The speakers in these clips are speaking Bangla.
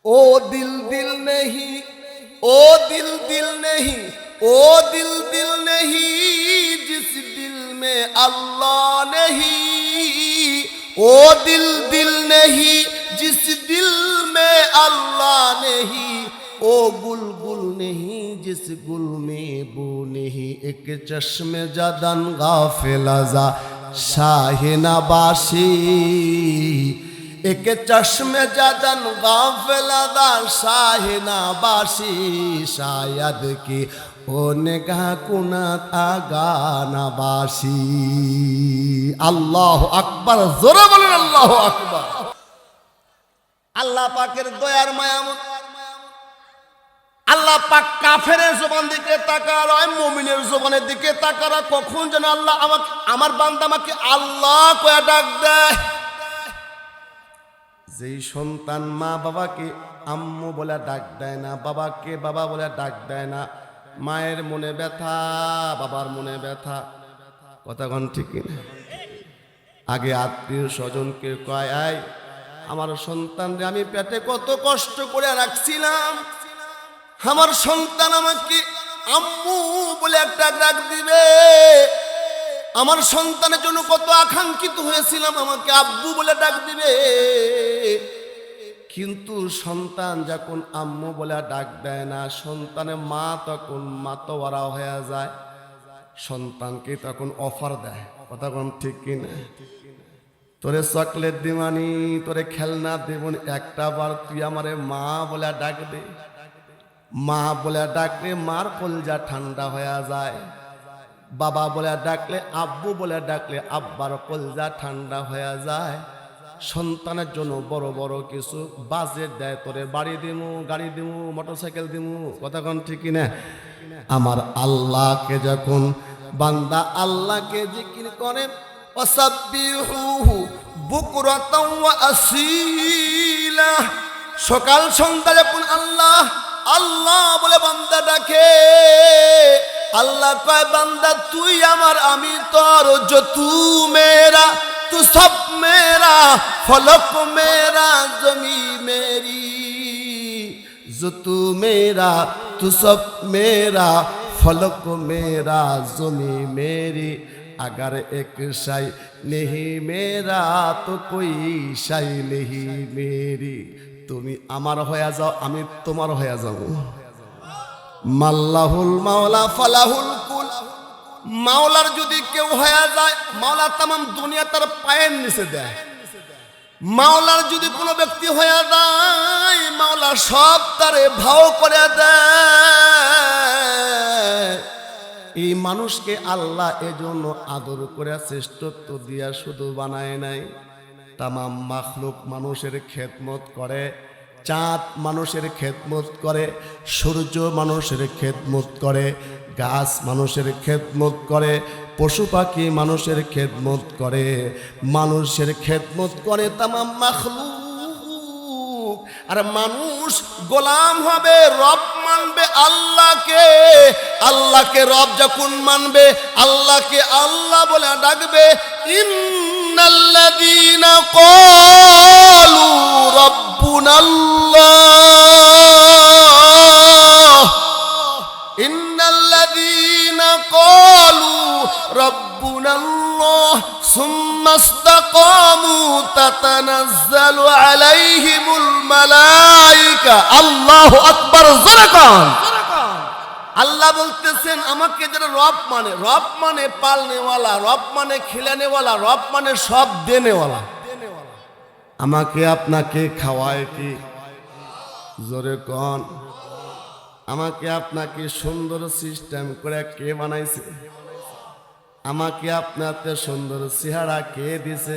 ओ दिल दिल नहीं, ओ दिल दिल नहीं, ओ दिल दिल नहीं जिस दिल में अल्लाह नहीं, ओ दिल दिल नहीं जिस दिल में अल्लाह नहीं, ओ गुल गुल नहीं जिस गुल में बू नहीं। एक चश्मे जदन गाफिलजा शाहिनाबाशी, एक चश्मे जदन गाफिलजा शाहिनाबाशी, शायद की ओ निगाह कुनात आगानाबाशी। अल्लाहु अकबर, जोरे बोलेन अल्लाहु अकबर। আল্লাহ পাকের দয়ার মায়ামত, আল্লাহ পাক কাফেরের জবান দিকে তাকার, মুমিনের জবানের দিকে তাকার। কখন যেন আল্লাহ আমাকে, আমার বান্দা আমাকে আল্লাহ কয়ে ডাক দেয়। যেই সন্তান মা বাবাকে আম্মু বলে ডাক দেয় না, বাবাকে বাবা বলে ডাক দেয় না, মায়ের মনে ব্যথা, বাবার মনে ব্যথা। কথা কোন ঠিক না? আগে আত্মীয় স্বজনকে কয়, আয় আমার সন্তানরে আমি পেটে কত কষ্ট করে রাখছিলাম, আমার সন্তান আমাকে আম্মু বলে একটা ডাক দিবে। আমার সন্তানের জন্য কত আকাঙ্ক্ষিত হয়েছিলাম, আমাকে আব্বু বলে ডাক দিবে। কিন্তু সন্তান যখন আম্মু বলে ডাক দেয় না, সন্তানের মা তখন মাতোয়ারা হয়ে যায়, সন্তানকে তখন অফার দেয়। কথা কোন ঠিক কিনা? তোরে চকলেট দিবানি, তোরে খেলনা দেবনি, একটা বার তুই আমারে মা বলে ডাক দে। মা বলে ডাকলে মার কলজা ঠান্ডা হয়ে যায়, বাবা বলে ডাকলে, আব্বু বলে ডাকলে আব্বার কলজা ঠান্ডা হয়ে যায়। সন্তানের জন্য বড় বড় কিছু বাজেট দেয়, তোরে বাড়ি দিমু, গাড়ি দিমু, মোটরসাইকেল দিমু। কথা কোন ঠিক না? আমার আল্লাহকে যখন বান্দা আল্লাহকে জিকির করে, ওয়াসাব্বিহুহু বুকরাতাও ওয়া আসীলা, সকাল সন্ধ্যা যখন আল্লাহ আল্লাহ বলে বান্দা ডাকে, আল্লাহ কয় বান্দা তুই আমার আমি তোর, जो तू मेरा तू सब मेरा, फलक मेरा जमी मेरी, जो तू मेरा तू सब मेरा, फलक मेरा जमी मेरी, अगर एक शाय नहीं मेरा तो कोई शाय नहीं मेरी। তুমি আমার হয়ে যাও, আমি তোমার হয়ে যাব। মাল্লাহুল মাওলা ফালাহুল কুল, মাওলার যদি কেউ হয়ে যায়, মাওলা তামাম দুনিয়া তার পায়ের নিচে দেয়। মাওলার যদি কোনো ব্যক্তি হয়ে যায়, মাওলা সব তারে ভাও করে দেয়। এই মানুষকে আল্লাহ এজন্য আদর করে শ্রেষ্ঠত্ব দিয়া শুধু বানায় নাই, তামাম মাখলুক মানুষের খেদমত করে। চাঁদ মানুষের খেদমত করে, সূর্য মানুষের খেদমত করে, গাছ মানুষের খেদমত করে, পশু পাখি মানুষের খেদমত করে, মানুষের খেদমত করে তামাম মাখলুক। আর মানুষ গোলাম হবে, রব মানবে আল্লাহকে। আল্লাহকে রব যখন মানবে, আল্লাহকে আল্লাহ বলে ডাকবে। ইন্নাল্লাযীনা ক্বালু রাব্বুনাল্লাহ, ইন্নাল্লাযীনা ক্বালু রাব্বুনাল্লাহ সুম্মা ইসতাকামু তাতানাজ্জালু আলাইহিমুল মালায়েকা। আল্লাহু আকবার, জোরে কোন। আল্লাহ বলতেছেন আমাকে যারা রব মানে, রব মানে পালনেওয়ালা, রব মানে খিলানেওয়ালা, রব মানে সব দেনেওয়ালা। আমাকে আপনাকে খাওয়ায় কি? জোরে কোন। আমাকে আপনাকে সুন্দর সিস্টেম করে কে বানাইছে? আমাকে আপনাকে সুন্দর চেহারা কে দিছে?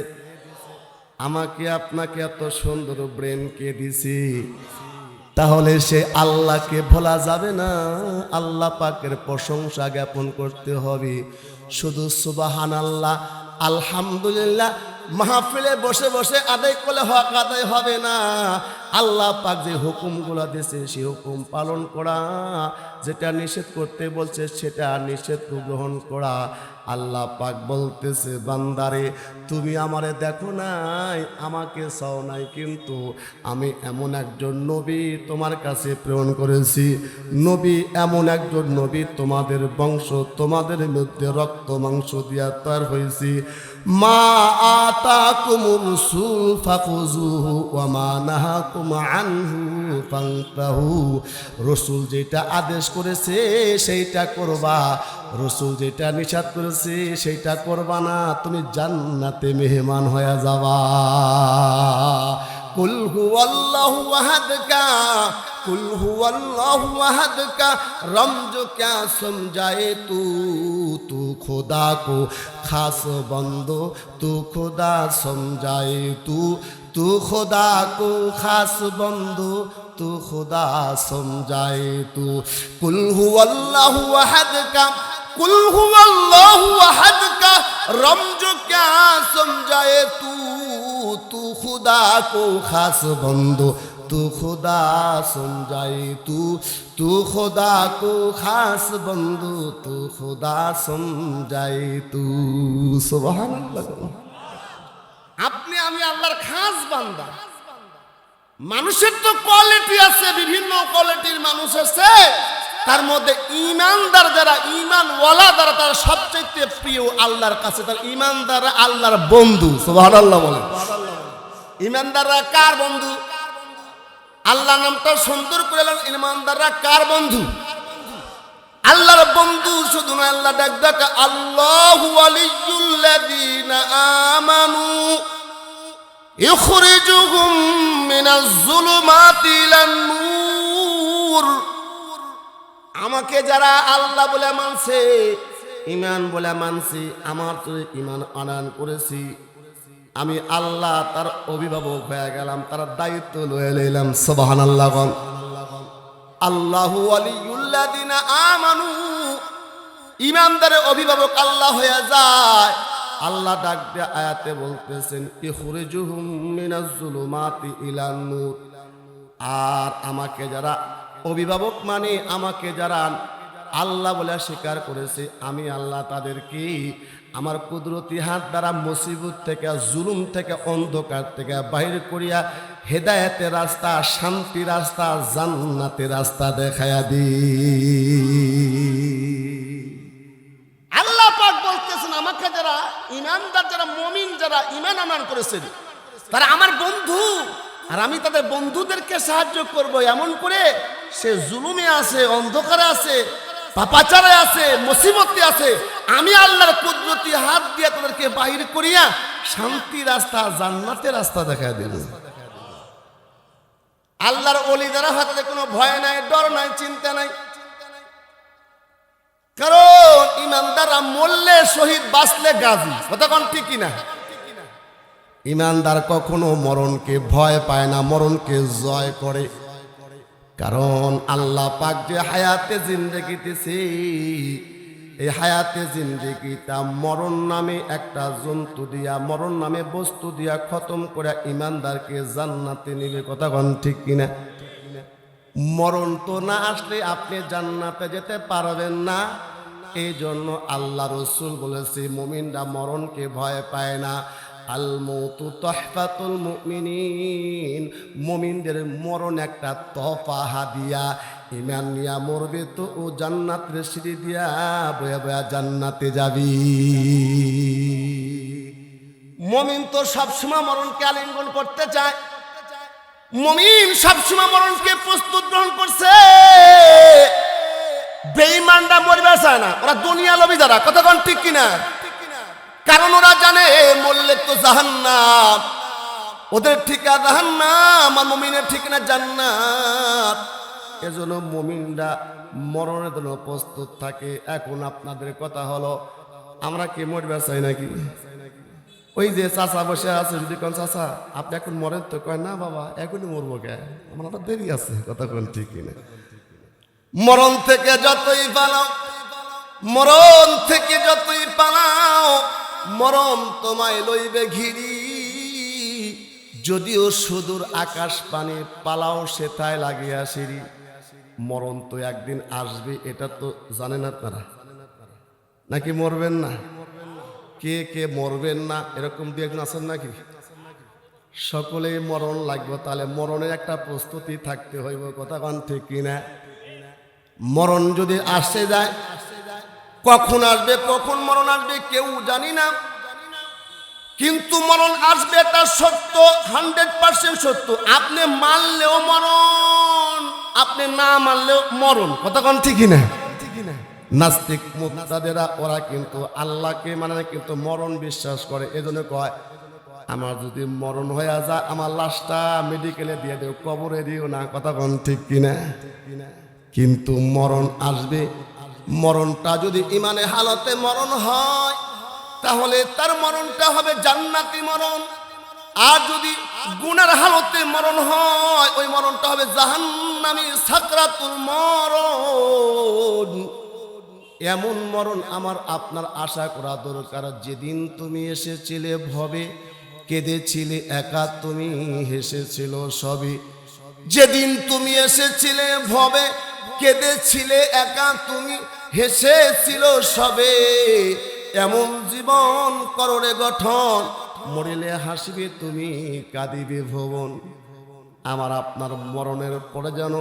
আমাকে আপনাকে এত সুন্দর ব্রেন কে দিছে? তাহলে সে আল্লাহকে ভোলা যাবে না, আল্লাহ পাকের প্রশংসা জ্ঞাপন করতে হবে। শুধু সুবহানাল্লাহ আলহামদুলিল্লাহ মাহফিলে বসে বসে আদায় করলে হক আদায় হবে না। আল্লাহ পাক যে হুকুমগুলো দিয়েছে সেই হুকুম পালন করা, যেটা নিষেধ করতে বলছে সেটা নিষেধ গ্রহণ করা। আল্লাহ পাক বলতেছে বান্দারে তুমি আমারে দেখো নাই, আমাকে চাও নাই, কিন্তু আমি এমন একজন নবী তোমার কাছে প্রেরণ করেছি। নবী এমন একজন নবী, তোমাদের বংশ, তোমাদের মধ্যে রক্ত মাংস দিয়া তৈরি হয়েছি। মা আতাকুমুর রাসূল ফাখুযুহু ওয়া মা নাহাকুম আনহু ফান্তাহু। রাসূল যেটা আদেশ করেছে সেইটা করবা, রাসূল যেটা নিষেধ করেছে সেইটা করবা না, তুমি জান্নাতে মেহমান হয়ে যাবা। কুল হুয়াল্লাহু আহাদ কা, কুল হুয়াল্লাহু আহাদ কা रमज क्या समझाए तू, तू खुदा को खास बंदो, तू खुदा समझाए तू, तू खुदा को खास बंदो, तू खुदा समझाए तू। कुल हुवल्लाहु अहद का, कुल हुवल्लाहु अहद का रमज क्या समझाए तू, तू खुदा को खास बंदो, तू खुदा समझाए तू, तू खुदा को खास बंदू, तू खुदा समझाए तू। सुबहानाल्लाह। আপনি আমি আল্লাহর খাস বান্দা। মানুষের তো কোয়ালিটি আছে, বিভিন্ন কোয়ালিটির মানুষ আছে, তার মধ্যে ঈমানদার যারা, ঈমানওয়ালা যারা, তারা সবচেয়ে প্রিয় আল্লাহর কাছে। তার ঈমানদাররা আল্লাহর বন্ধু। সুবহানাল্লাহ বলেন। ঈমানদাররা কার বন্ধু? আল্লাহ নামটা সুন্দর করে এলেন, ঈমানদাররা কার বন্ধু? আল্লাহর বন্ধু শুধু না, আল্লাহ ডাক ডাক আল্লাহু ওয়ালিয়ুল্লাযীনা আমানু ইখরিজুহুম মিনাজ যুলুমাতি ইলান নূর। আমাকে যারা আল্লাহ বলে মানছে, ঈমান বলে মানছে, আমার তো ঈমান আনয়ন করেছি, আমি আল্লাহ তার অভিভাবক হয়ে গেলাম, তার দায়িত্ব লয়ে নিলাম। সুবহানাল্লাহ। আল্লাহু ওয়ালিয়ুল্লাযীনা আমানু, ঈমানদারের অভিভাবক আল্লাহ হয়ে যায়। আল্লাহ ডাক দিয়ে আয়াতে বলতেছেন ইখরিজুহুম মিনাজ যুলুমাতি ইলান নূর। আর আমাকে যারা অভিভাবক মানে, আমাকে যারা আল্লাহ বলে স্বীকার করেছে, আমি আল্লাহ তাদেরকে আমার কুদরতি হাত দ্বারা মুসিবত থেকে, জুলুম থেকে, অন্ধকার থেকে বাহির করিয়া হেদায়েতের রাস্তা, শান্তি রাস্তা, জান্নাতের রাস্তা দেখায়া দি। আল্লাহ পাক বলতেছেন আমাকে যারা ঈমানদার, যারা মুমিন, যারা ঈমান আনয়ন করেছেন, তারা আমার বন্ধু, আর আমি তাদের বন্ধুদেরকে সাহায্য করব। এমন করে সে জুলুমে আছে, অন্ধকারে আছে, পাপাচারে আছে, মুসিবতে আছে, আমি আল্লাহর কুদরতি হাত দিয়ে তাদেরকে বাহির করিয়া শান্তি রাস্তা, জান্নাতের রাস্তা দেখা দেব। আল্লাহর ওলি যারা হাতে কোনো ভয় নাই, ডর নাই, চিন্তা নাই। কারণ ঈমানদাররা মরলে শহীদ, বাঁচলে গাজী। কথা কোন ঠিক কিনা? ঈমানদার কখনো মরণকে ভয় পায় না, মরণকে জয় করে। কারণ আল্লাহ পাক যে হায়াতে জিন্দেগি দিয়েছে, এই হায়াতে জিন্দেগিটা মরণ নামে একটা জন্তু দিয়া, মরণ নামে বস্তু দিয়া খতম করে ঈমানদারকে জান্নাতে নিবে। কথা কোন ঠিক কিনা? মরণ তো না আসলে আপনি জান্নাতে যেতে পারবেন না। এই জন্য আল্লাহ রসুল বলেছে মুমিনরা মরণকে ভয় পায় না। আল মৌতু তহফাতুল মুমিনিন, মুমিনদের মরণ একটা তোহফা, হাদিয়া। ঈমান নিয়া মরবে তো ও জান্নাতের সিঁড়ি দিয়া বয়া বয়া জান্নাতে যাবি। মুমিন তো সবসময় মরণকে আলিঙ্গন করতে চায়, মুমিন সবসময় মরণকে প্রস্তুত গ্রহণ করছে। বেঈমানরা মরবে চায় না, ওরা দুনিয়া লোভী যারা। কথা কোন ঠিক কিনা? কারণ ওরা জানে মরলে তো জাহান্নাম, ওদের ঠিকানা জাহান্নাম, আর মুমিনের ঠিকানা জান্নাত। এজন্য মুমিনরা মরণের জন্য প্রস্তুত থাকে। এখন আপনাদের কথা হলো, আমরা কি মরবে চাই নাকি? ওই যে চাচা বসে আছে, যদি কোন চাচা আপনি এখন মরেন, তো কয় না বাবা এখনই মরবো, কে আমার তো দেরি আছে। কথা কোন ঠিক কিনা? মরণ থেকে যতই পালাও, মরণ থেকে যতই পালাও, মরণ তোমায় লইবে ঘিরি। যদিও সুদূর আকাশ পানে পালাও সেটাই লাগিয়া সিঁড়ি। মরণ তো একদিন আসবে, এটা তো জানেন আপনারা, নাকি মরবেন না? কে কে মরবেন না এরকম দু একজন আছেন নাকি? সকলেই মরণ লাগবে, তাহলে মরণের একটা প্রস্তুতি থাকতে হইব, কথা কান ঠিক কিনা? মরণ যদি আসে যায়, কখন আসবে কখন মরণ আসবে কেউ জানি না, কিন্তু মরণ আসবে এটা সত্য, 100% সত্য। আপনি মানলেও মরণ, আপনি না মানলেও মরণ, কথা কান ঠিক কিনা? নাস্তিক মুবতাদিরা ওরা কিন্তু আল্লাহকে মানে কিন্তু মরণ বিশ্বাস করে, এজন্য কয় আমার যদি মরণ হয়ে যায় আমার লাশটা মেডিকেলে দিয়ে দিও, কবরে দিও না, কথা কোন ঠিক কিনা? কিন্তু মরণ আসবে, মরণটা যদি ইমানে হালতে মরণ হয় তাহলে তার মরণটা হবে জান্নাতি মরণ, আর যদি গুনার হালতে মরণ হয় ওই মরণটা হবে জাহান্নামী সাকরাতুল মরণ। এমন মরণ আমার আপনার আশা করা দরকার। যেদিন তুমি এসেছিলে ভবে কেঁদেছিলে একা, তুমি হেসেছিল সবে। যেদিন তুমি এসেছিলে ভবে কেঁদেছিলে একা, তুমি হেসেছিল সবে। এমন জীবন কররে গঠন, মরিলে হাসিবে তুমি কাঁদিবে ভুবন। আমার আপনার মরণের পরে যেন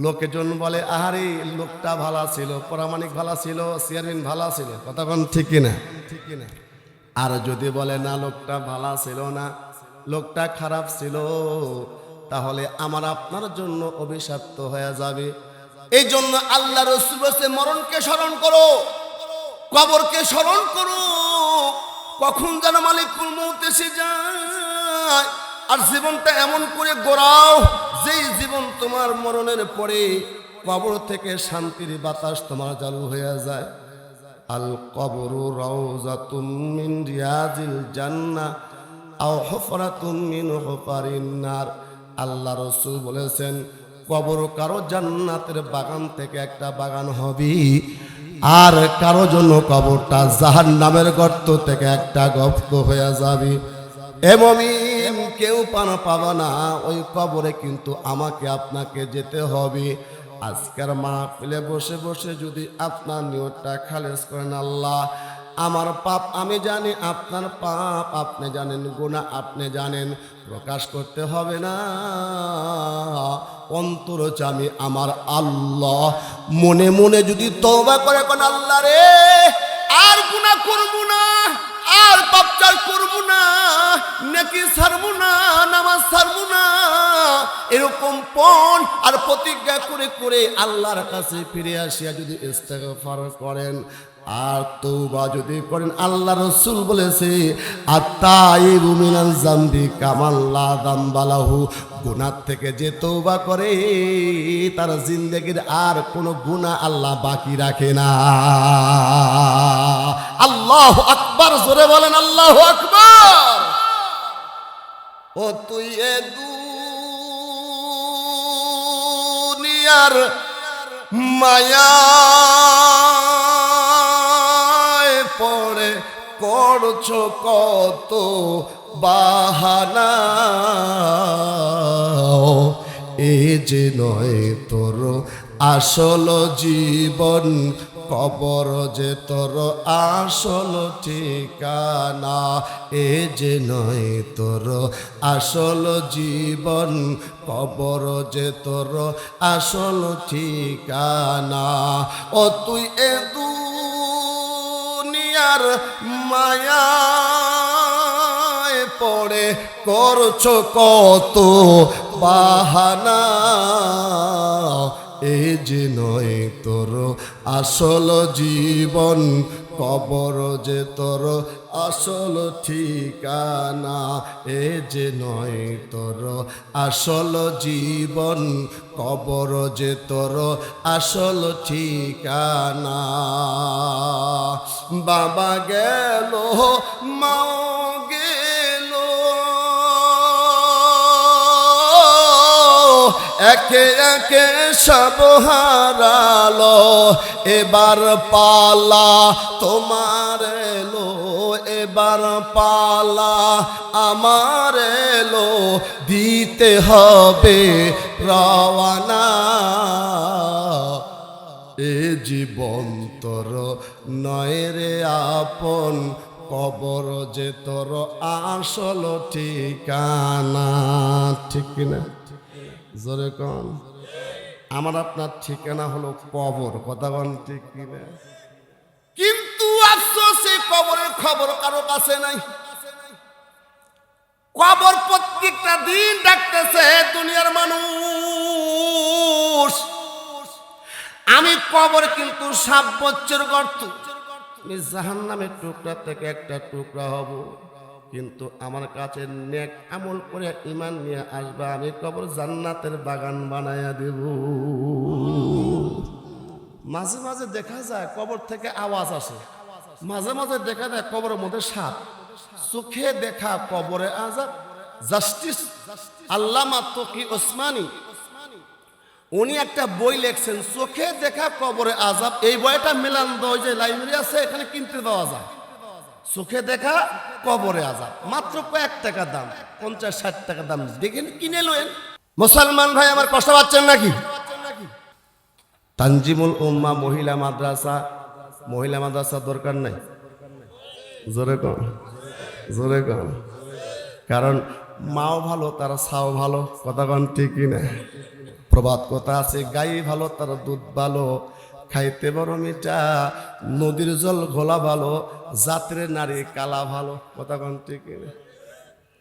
লোকজন বলে আহারে লোকটা ভালো ছিল, প্রামাণিক ভালো ছিল, চেয়ারম্যান ভালো ছিল, কথা কোন ঠিক কিনা? আর যদি বলে না লোকটা ভালো ছিল না, লোকটা খারাপ ছিল, তাহলে আমার আপনার জন্য অভিশপ্ত হয়ে যাবে। এই জন্য আল্লাহ রাসূল বলেছে মরণকে স্মরণ করো, কবরকে স্মরণ করো, কখন যেন মালিকুল মউত এসে যায়। আর জীবনটা এমন করে গড়াও যেই জীবন তোমার মরণের পরে কবর থেকে শান্তির বাতাস তোমার চালু হয়ে যায়। আল কবরু রাউযাতুম মিন রিয়াজিল জান্নাহ আও হুফরাতুম মিন হুফারিন নার। আল্লাহ রাসূল বলেছেন কবর কারো জান্নাতের বাগান থেকে একটা বাগান হবে, আর কারো জন্য কবরটা জাহান্নামের গর্ত থেকে একটা গর্ত হয়ে যাবে। এ মুমিন কেউ পানা পাবা না, ওই কবরে কিন্তু আমাকে আপনাকে যেতে হবে। আজকের মাহফিলে বসে বসে যদি আপনার নিয়তটা খালেস করেন, আল্লাহ আমার পাপ আমি জানি, আপনার পাপ আপনি জানেন, গুনাহ আপনি জানেন, প্রকাশ করতে হবে না, অন্তর জামি আমার আল্লাহ। মনে মনে যদি তওবা করে কোন আল্লাহ রে আর গুনাহ করব না, আর পাপচার করব না, নেকি ছাড়ব না, নামাজ ছাড়ব না, এরকম পণ আর প্রতিজ্ঞা করে করে আল্লাহর কাছে ফিরে আসিয়া যদি ইস্তেগফার করেন আর তওবা যদি করেন, আল্লাহ রাসূল বলেছে আত-তাইবু মিনাল যামবি কামান লা যামবা লাহু। গুনাহ থেকে যে তওবা করে তার জিন্দেগীর আর কোনো গুনাহ আল্লাহ বাকি রাখে না। আল্লাহু আকবার, জোরে বলেন আল্লাহু আকবার। ও তুই এ দুনিয়ার মায়া পড়ে করছো কত বাহানা, এ যে নয় তোর আসল জীবন, কবর যে তোর আসল ঠিকানা। এ যে নয় তোর আসল জীবন, কবর যে তোর আসল ঠিকানা। ও তুই এ দুনিয়ার মায়ায় পড়ে করছো কত বাহানা, এ যে নয় তোর আসল জীবন, কবর যে তোর আসল ঠিকানা। এ যে নয় তোর আসল জীবন, কবর যে তোর আসল ঠিকানা। বাবা গেল মাও গেল, একে একে সব হারালো, এবার পালা তোমার এলো, এবার পালা আমার এলো, দিতে হবে রওয়ানা। এ জীবন তোর নয় রে আপন, কবর যে তোর আসল ঠিকানা, ঠিক কিনা? জোরে কন। আমার আপনার ঠিকানা হলো কবর, কথা বল ঠিক কিনা? কিন্তু আফসোস এই কবরের খবর কারো কাছে নাই। কবর প্রত্যেকটা দিন ডাকতেছে দুনিয়ার মানুষ, আমি কবর কিন্তু 7 বছর গর্ত, আমি জাহান্নামের টুকরা থেকে একটা টুকরা হব, কিন্তু আমার কাছে নেক আমল করে ঈমান নিয়ে আসবা, আমি কবর জান্নাতের বাগান বানায়া দেব। মাঝে মাঝে দেখা যায় কবর থেকে আওয়াজ আসে, মাঝে মাঝে দেখা যায় কবরের মধ্যে সাপ, চোখে দেখা কবরে আযাব। জাস্টিস আল্লামা তকি ওসমানী উনি একটা বই লেখছেন, চোখে দেখা কবরে আযাব। এই বইটা মিলান্দ যে লাইব্রেরি আছে এখানে কিনতে পাওয়া যায়। চোখে দেখা কবরে আযাব, মাত্র কয়েক টাকা দাম, 50-60 টাকা দাম, দেখেন কিনে লয়েন। মুসলমান ভাই আমার কষ্ট পাচ্ছেন নাকি? তানজিমুল উম্মাহ মহিলা মাদ্রাসা দরকার নাই? জোরে কম, জোরে কম। কারণ মাও ভালো তার ছাও ভালো, কথা কন ঠিক কিনা? প্রবাদ কথা আছে, গাই ভালো তার দুধ ভালো, খাইতে বড় মিঠা, নদীর জল ঘোলা ভালো, জাতের নারী কালা ভালো, কথা কন ঠিক কিনা?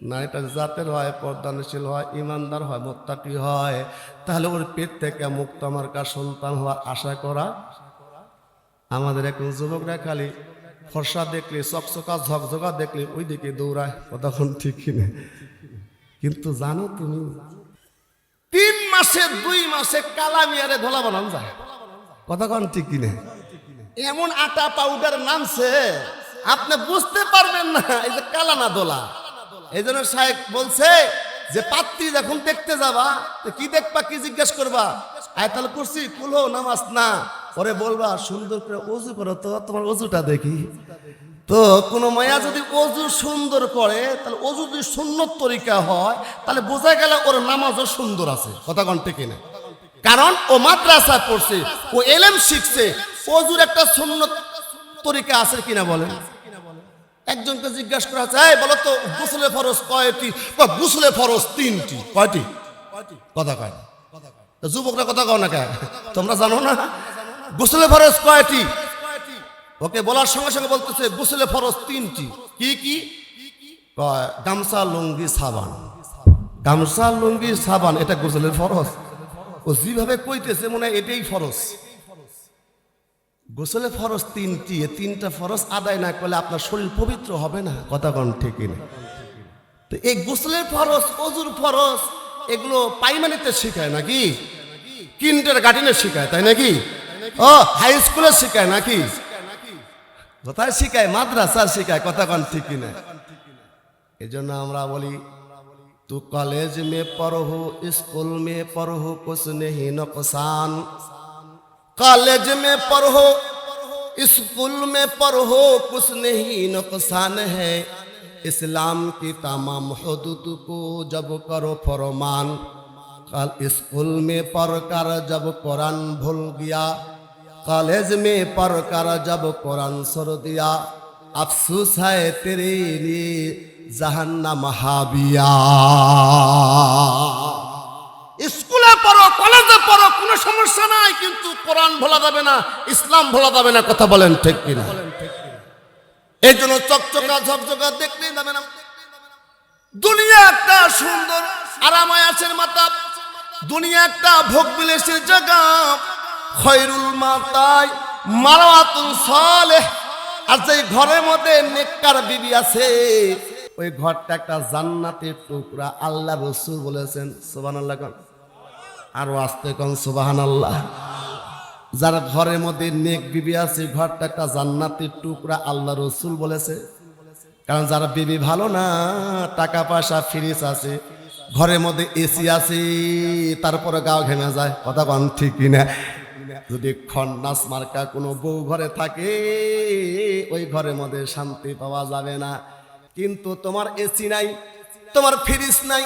নারীটা জাতের হয়, পর্দানশীল হয়, ইমানদার হয়, মুত্তাকি হয়, তাহলে ওর পেট থেকে মুক্ত আমার কার সন্তান হওয়ার আশা করা। আমাদের এখন যুবকরা খালি ফর্সা দেখলে, চকচকা ঝকঝকা দেখলে ওই দিকে দৌড়ায়, কতক্ষণ ঠিক কিনে। কিন্তু জানো তুমি 3 মাসে 2 মাসে কালা মিয়ারে ধোলা বানানো যায়, কতক্ষণ ঠিক কিনে। এমন আটা পাউডার নামছে আপনি বুঝতে পারবেন না এই যে কালা না দোলা। এই জন্য শায়েখ বলছে যে পাত্রী যখন দেখতে যাবা কি দেখবা, কি জিজ্ঞেস করবা? আয়াতুল কুরসি, কুলো, নামাজ না, পরে বলবা সুন্দর করে ওযু করো তো, তোমার ওযুটা দেখি। তো কোন মায়া যদি ওযু সুন্দর করে, তাহলে ওযু যদি সুন্নত তরিকা হয়, তাহলে বোঝা গেল ওর নামাজও সুন্দর আছে, কথা কোন ঠিক না? কারণ ও মাদ্রাসা পড়ছে, ও ইলম শিখছে, ওযুর একটা সুন্নত তরিকা আছে কিনা বলেন? একজনকে জিজ্ঞাসা করা যায়, বলো তো গোসলে ফরজ কয়টি? গোসলে ফরজ 3টি। কয়টি? কথা কয় না। যুবকরা কথা কও না কেন? তোমরা জানো না গোসলে ফরজ কয়টি? ওকে বলার সঙ্গে সঙ্গে বলতেছে গোসলে ফরজ 3টি। কি কি? গামছা, লুঙ্গি, সাবান। গামছা, লুঙ্গি, সাবান এটা গোসলের ফরজ? ও যেভাবে কইতেছে মনে হয় এটাই ফরজ। গোসলে ফরজ 3টি, 3টা ফরজ আদায় না করলে আপনার শরীর পবিত্র হবে না, কথা কোন ঠিক না? তো এই গোসলের ফরজ, ওযুর ফরজ, এগুলো প্রাইমারিতে শেখায় নাকি? কিন্ডারগার্টেনে শেখায়, তাই নাকি? ও হাই স্কুলে শেখায় নাকি? কোথায় শেখায়? মাদ্রাসা শেখায়, কথা কোন ঠিক না? এই জন্য আমরা বলি তু কলেজ মে পড়ো, স্কুল মে পড়ো, কুছ নেহি নুকসান। कॉलेज में पढ़ो, स्कूल में पढ़ो, कुछ नहीं नुकसान है। इस्लाम की तमाम हुदूद को जब करो फरमान, कल स्कूल में पढ़कर जब कुरान भूल गया, कॉलेज में पढ़कर जब कुरान छोड़ दिया, अफसोस है तेरे लिए जहन्नम हाविया। স্কুলে পড়ো, কলেজে পড়ো, কোনো সমস্যা নাই, কিন্তু কোরআন ভোলা যাবে না, ইসলাম ভোলা যাবে না, কথা বলেন ঠিক কিনা? এই জন্য চকচকা ঝকঝকা দেখলেই যাবে না। দুনিয়া একটা সুন্দর আরামায়াসের মাতা, দুনিয়া একটা ভোগ বিলাসের জায়গা। খয়রুল মাতাই মারাতুল সালেহ। আর যে ঘরের মধ্যে নেককার বিবি আছে, ওই ঘরটা একটা জান্নাতের টুকরা। আল্লাহ রাসূল বলেছেন, সুবহানাল্লাহ। আরো আস্তে কোন সুবহানাল্লাহ। যার ঘরের মধ্যে নেক বিবি আছে, ঘরটা একটা জান্নাতের টুকরা, আল্লাহ রাসূল বলেছে। কারণ যারা বিবি ভালো না, টাকা পয়সা, ফ্রিজ আছে, ঘরের মধ্যে এসি আছে, তারপরে গাও ঘেমে যায়, কথা কোন ঠিক কিনা? যদি খন্নাস মার্কা কোনো বউ ঘরে থাকে, ওই ঘরের মধ্যে শান্তি পাওয়া যাবে না। কিন্তু তোমার এসি নাই, তোমার ফ্রিজ নাই,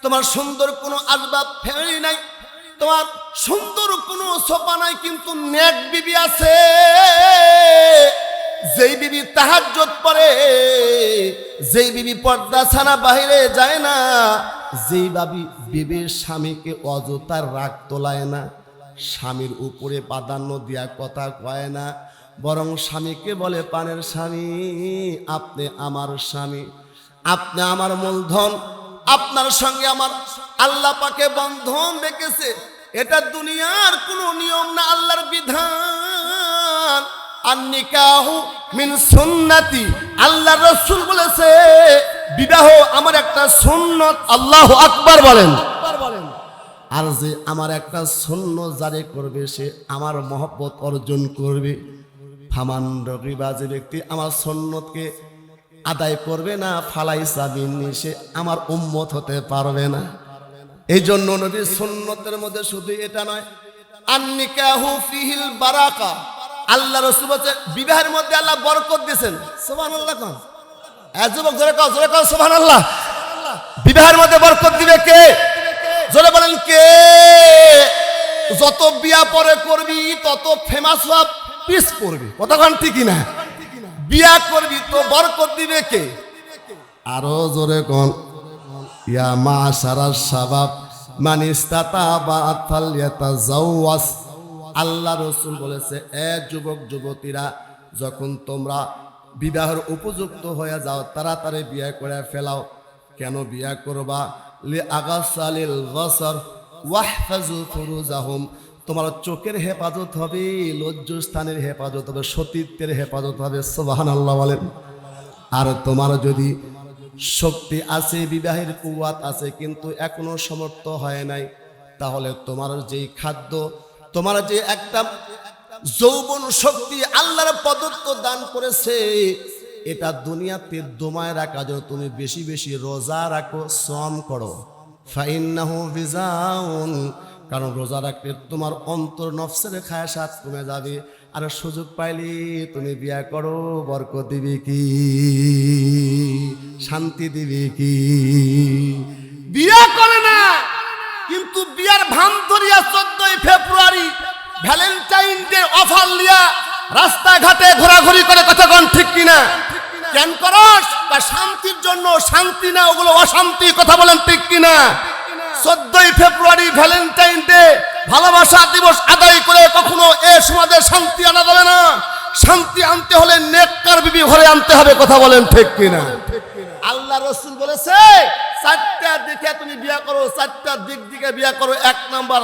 তোমার সুন্দর কোনো আসবাব ফ্যামিলি নাই, তোমার সুন্দর কোনো সোফা নাই, কিন্তু নেক বিবি আছে, যেই বিবি তাহাজ্জুদ পড়ে, যেই বিবি পর্দা ছাড়া বাইরে যায় না, যেই বিবির স্বামীকে অযথার রাগ তোলায় না, স্বামীর উপরে প্রাধান্য দিয়া কথা কয় না, বরং স্বামীকে বলে পানের স্বামী, আপনি আমার স্বামী, আপনি আমার মূলধন, আপনার সঙ্গে আমার আল্লাহ পাকে বন্ধন রেখেছে। এটা দুনিয়ার কোনো নিয়ম না, আল্লাহর বিধান। আর নিকাহু মিন সুন্নতি, আল্লাহর রাসূল বলেছে বিবাহ আমার একটা সুন্নত। আল্লাহু আকবার বলেন। আর যে আমার একটা সুন্নত জারি করবে সে আমার মহব্বত অর্জন করবে। ফামান রগিবা, যে ব্যক্তি আমার সুন্নতকে আদায় করবে না, ফালাইসা মিন্নি, সে আমার উম্মত হতে পারবে না। এই জন্য নবীর সুন্নতের মধ্যে শুধু এটা নয়, আন-নিকাহু ফিহিল বারাকা, আল্লাহ রাসূল বলেছে বিবাহের মধ্যে আল্লাহ বরকত দিয়েছেন। সুবহানাল্লাহ কোন যুবক জোরে কও, জোরে কও সুবহানাল্লাহ। বিবাহের মধ্যে বরকত দিবে কে? জোরে বলেন কে? যত বিয়া পরে করবি তত ফেমাস হওয়া পিস পড়বি, কতক্ষণ ঠিক না? বিয়া করবি তো বরকত দিবে কে? আরো জোরে কোন, ইয়া মাশারাস শাবাব মান ইসতাতা ফালইয়াতাজাওয়াজ, আল্লাহ রাসূল বলেছে এ যুবক যুবতীরা, যখন তোমরা বিবাহের উপযুক্ত হয়ে যাও তাড়াতাড়ি বিয়ে করে ফেলাও। কেন বিয়ে করবা? লি আগাসালিল গসর ওয়াহফাজু ফুরুজাহুম, তোমার চোখের হেফাজত হবে, লজ্জাস্থানের হেফাজত হবে, সতীত্বের হেফাজত হবে। সুবহানাল্লাহ বলেন। আর তোমার যদি শক্তি আছে, বিবাহের কুওয়াত আছে, কিন্তু এখনো সমর্থ হয় নাই, তাহলে তোমার যেই খাদ্য, তোমার যে একটা যৌবন শক্তি আল্লাহর প্রদত্ত দান করেছে, এটা দুনিয়াতে দমায় রাখা জন্য তুমি বেশি বেশি রোজা রাখো, শ্রম করো। ফাইন্নাহু বিজাউন, কারণ রোজা রাখলে তোমার অন্তর নফসের খায়াসাত কমে যাবে। আর সুযোগ পাইলে তুমি বিয়া করো, বরকত দিবে কি, শান্তি দিবে কি? বিয়া করে না, কিন্তু বিয়ার ভান ধরিয়া 14 ফেব্রুয়ারি ভ্যালেন্টাইন ডে অফার লিয়া রাস্তাঘাটে ঘোরাঘুরি করে, কতক্ষণ ঠিক কিনা? কেন করস? তা শান্তির জন্য। শান্তি না, ওগুলো অশান্তি, কথা বলেন ঠিক কিনা? 14 ফেব্রুয়ারি ভ্যালেন্টাইন ডে ভালোবাসা দিবস আদায় করে কখনো এ সমাজে শান্তি আনা যাবে না। শান্তি আনতে হলে নেককার বিবি ঘরে আনতে হবে, কথা বলেন ঠিক কিনা? আল্লাহ রাসূল বলেছে 4টা দিকে তুমি বিয়া করো, 4টা দিক দিকে বিয়া করো। 1 নাম্বার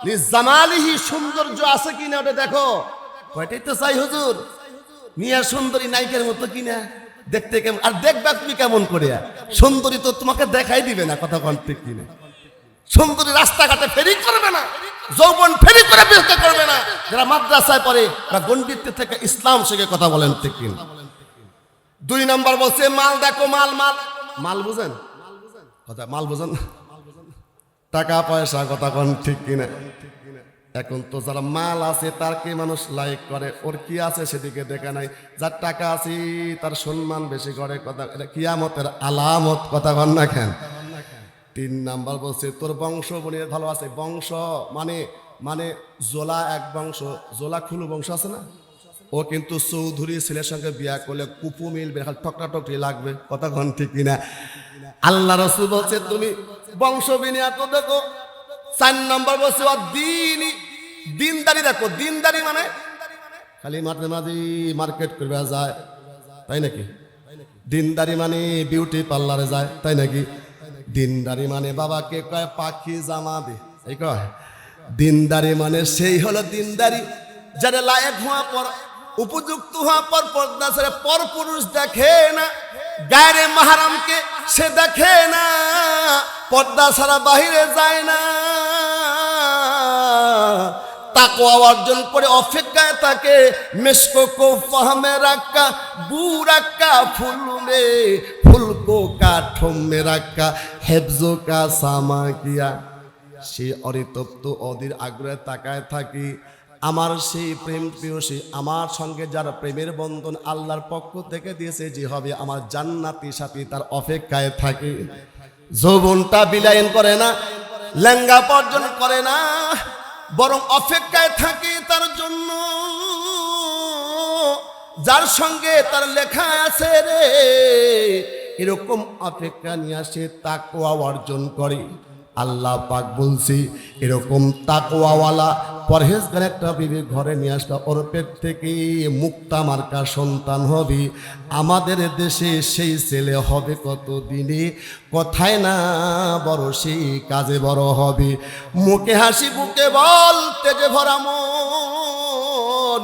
লিজামালিহি, সৌন্দর্য আছে কিনা ওটা দেখো। কয়টাই তো চাই হুজুর, মিয়া সুন্দরী নায়িকার মতো কিনা, দেখতে কেমন, আর দেখবা তুমি কেমন করে? সুন্দরী তো তোমাকে দেখাই দিবে না, কথা বলেন ঠিক কিনা? সুন্দরী রাস্তাঘাটে ফেরি করবে না, যৌবন ফেরি করে বিরক্ত করবে না। যারা মাদ্রাসায় পড়ে বা গণ্ডিত থেকে ইসলাম শিখে, কথা বলেন ঠিক কিনা? 2 নাম্বার বলছে মাল দেখো, মাল মাল মাল বুঝেন, কথা মাল বুঝেন, টাকা পয়সা, কথা কোন ঠিক কিনা? এখন তো যারা মাল আছে তারকে মানুষ লাইক করে, ওর কি আছে সেদিকে দেখা নাই। যার টাকা আছে তার সম্মান বেশি করে, কথা এটা কিয়ামতের আলামত, কথা কন না কেন? 3 নাম্বার বলছে তোর বংশ বনিয়ে ভালো আছে। বংশ মানে মানে জোলা এক বংশ, জোলা খুলু বংশ আছে না, ও কিন্তু চৌধুরী ছেলের সঙ্গে বিয়া করলে কুপু মিলবে, খালি টকটাটকি লাগবে, কথা কন ঠিক কিনা? আল্লাহ রাসূল বলছে তুমি বংশ বিনিয়া তো দেখো। 4 নাম্বার বলছে দিনদারি দেখো। দিনদারি মানে খালি মাঠে মাঝে মার্কেট করবে যায়, তাই নাকি? দিনদারি মানে বিউটি পার্লারে যায়, তাই নাকি? দিনদারি মানে বাবাকে কয় পাখি জামা দে, এই কয়। দিনদারি মানে সেই হলো দিনদারি যারা লায়েক হওয়া পর, উপযুক্ত হওয়া পর পর্দা ছেড়ে পর পুরুষ দেখে না, গায়রে মাহরামকে সে দেখে না, পর্দা ছাড়া বাহিরে যায় না, তাকওয়া অর্জন করে অপেক্ষায় থাকে। মিসকো কো ফাহমে রাখা বুরাক্কা ফুলমে ফুলকো কাঠো মে রাখা হেফজো কা সামা কিয়া, সে অরিতপ্ত অধীর আগ্রহে তাকায় থাকি আমার সেই প্রেম প্রিয়সী, আমার সঙ্গে যার প্রেমের বন্ধন আল্লাহর পক্ষ থেকে দিয়েছে, যে হবে আমার জান্নাতি সাথী, তার অপেক্ষায় থাকে। যৌবনটা বিলায়ন করে না, লেঙ্গা অর্জন করে না, বরং অপেক্ষায় থাকে তার জন্য। যার সঙ্গে তার লেখা আছে রে এরকম অপেক্ষা নিয়ে আসে তাকওয়া অর্জন করে। আল্লাহ পাক বলছি এরকম তাকওয়াওয়ালা পরহেজগার একটা বিবি ঘরে নিয়ে আসবা, ওর পেট থেকে মুক্তা মার্কা সন্তান হবে। আমাদের দেশে সেই ছেলে হবে কত দিনে, কথায় না বড় সেই কাজে বড় হবে। মুখে হাসি বুকে বল তেজে ভরা মন,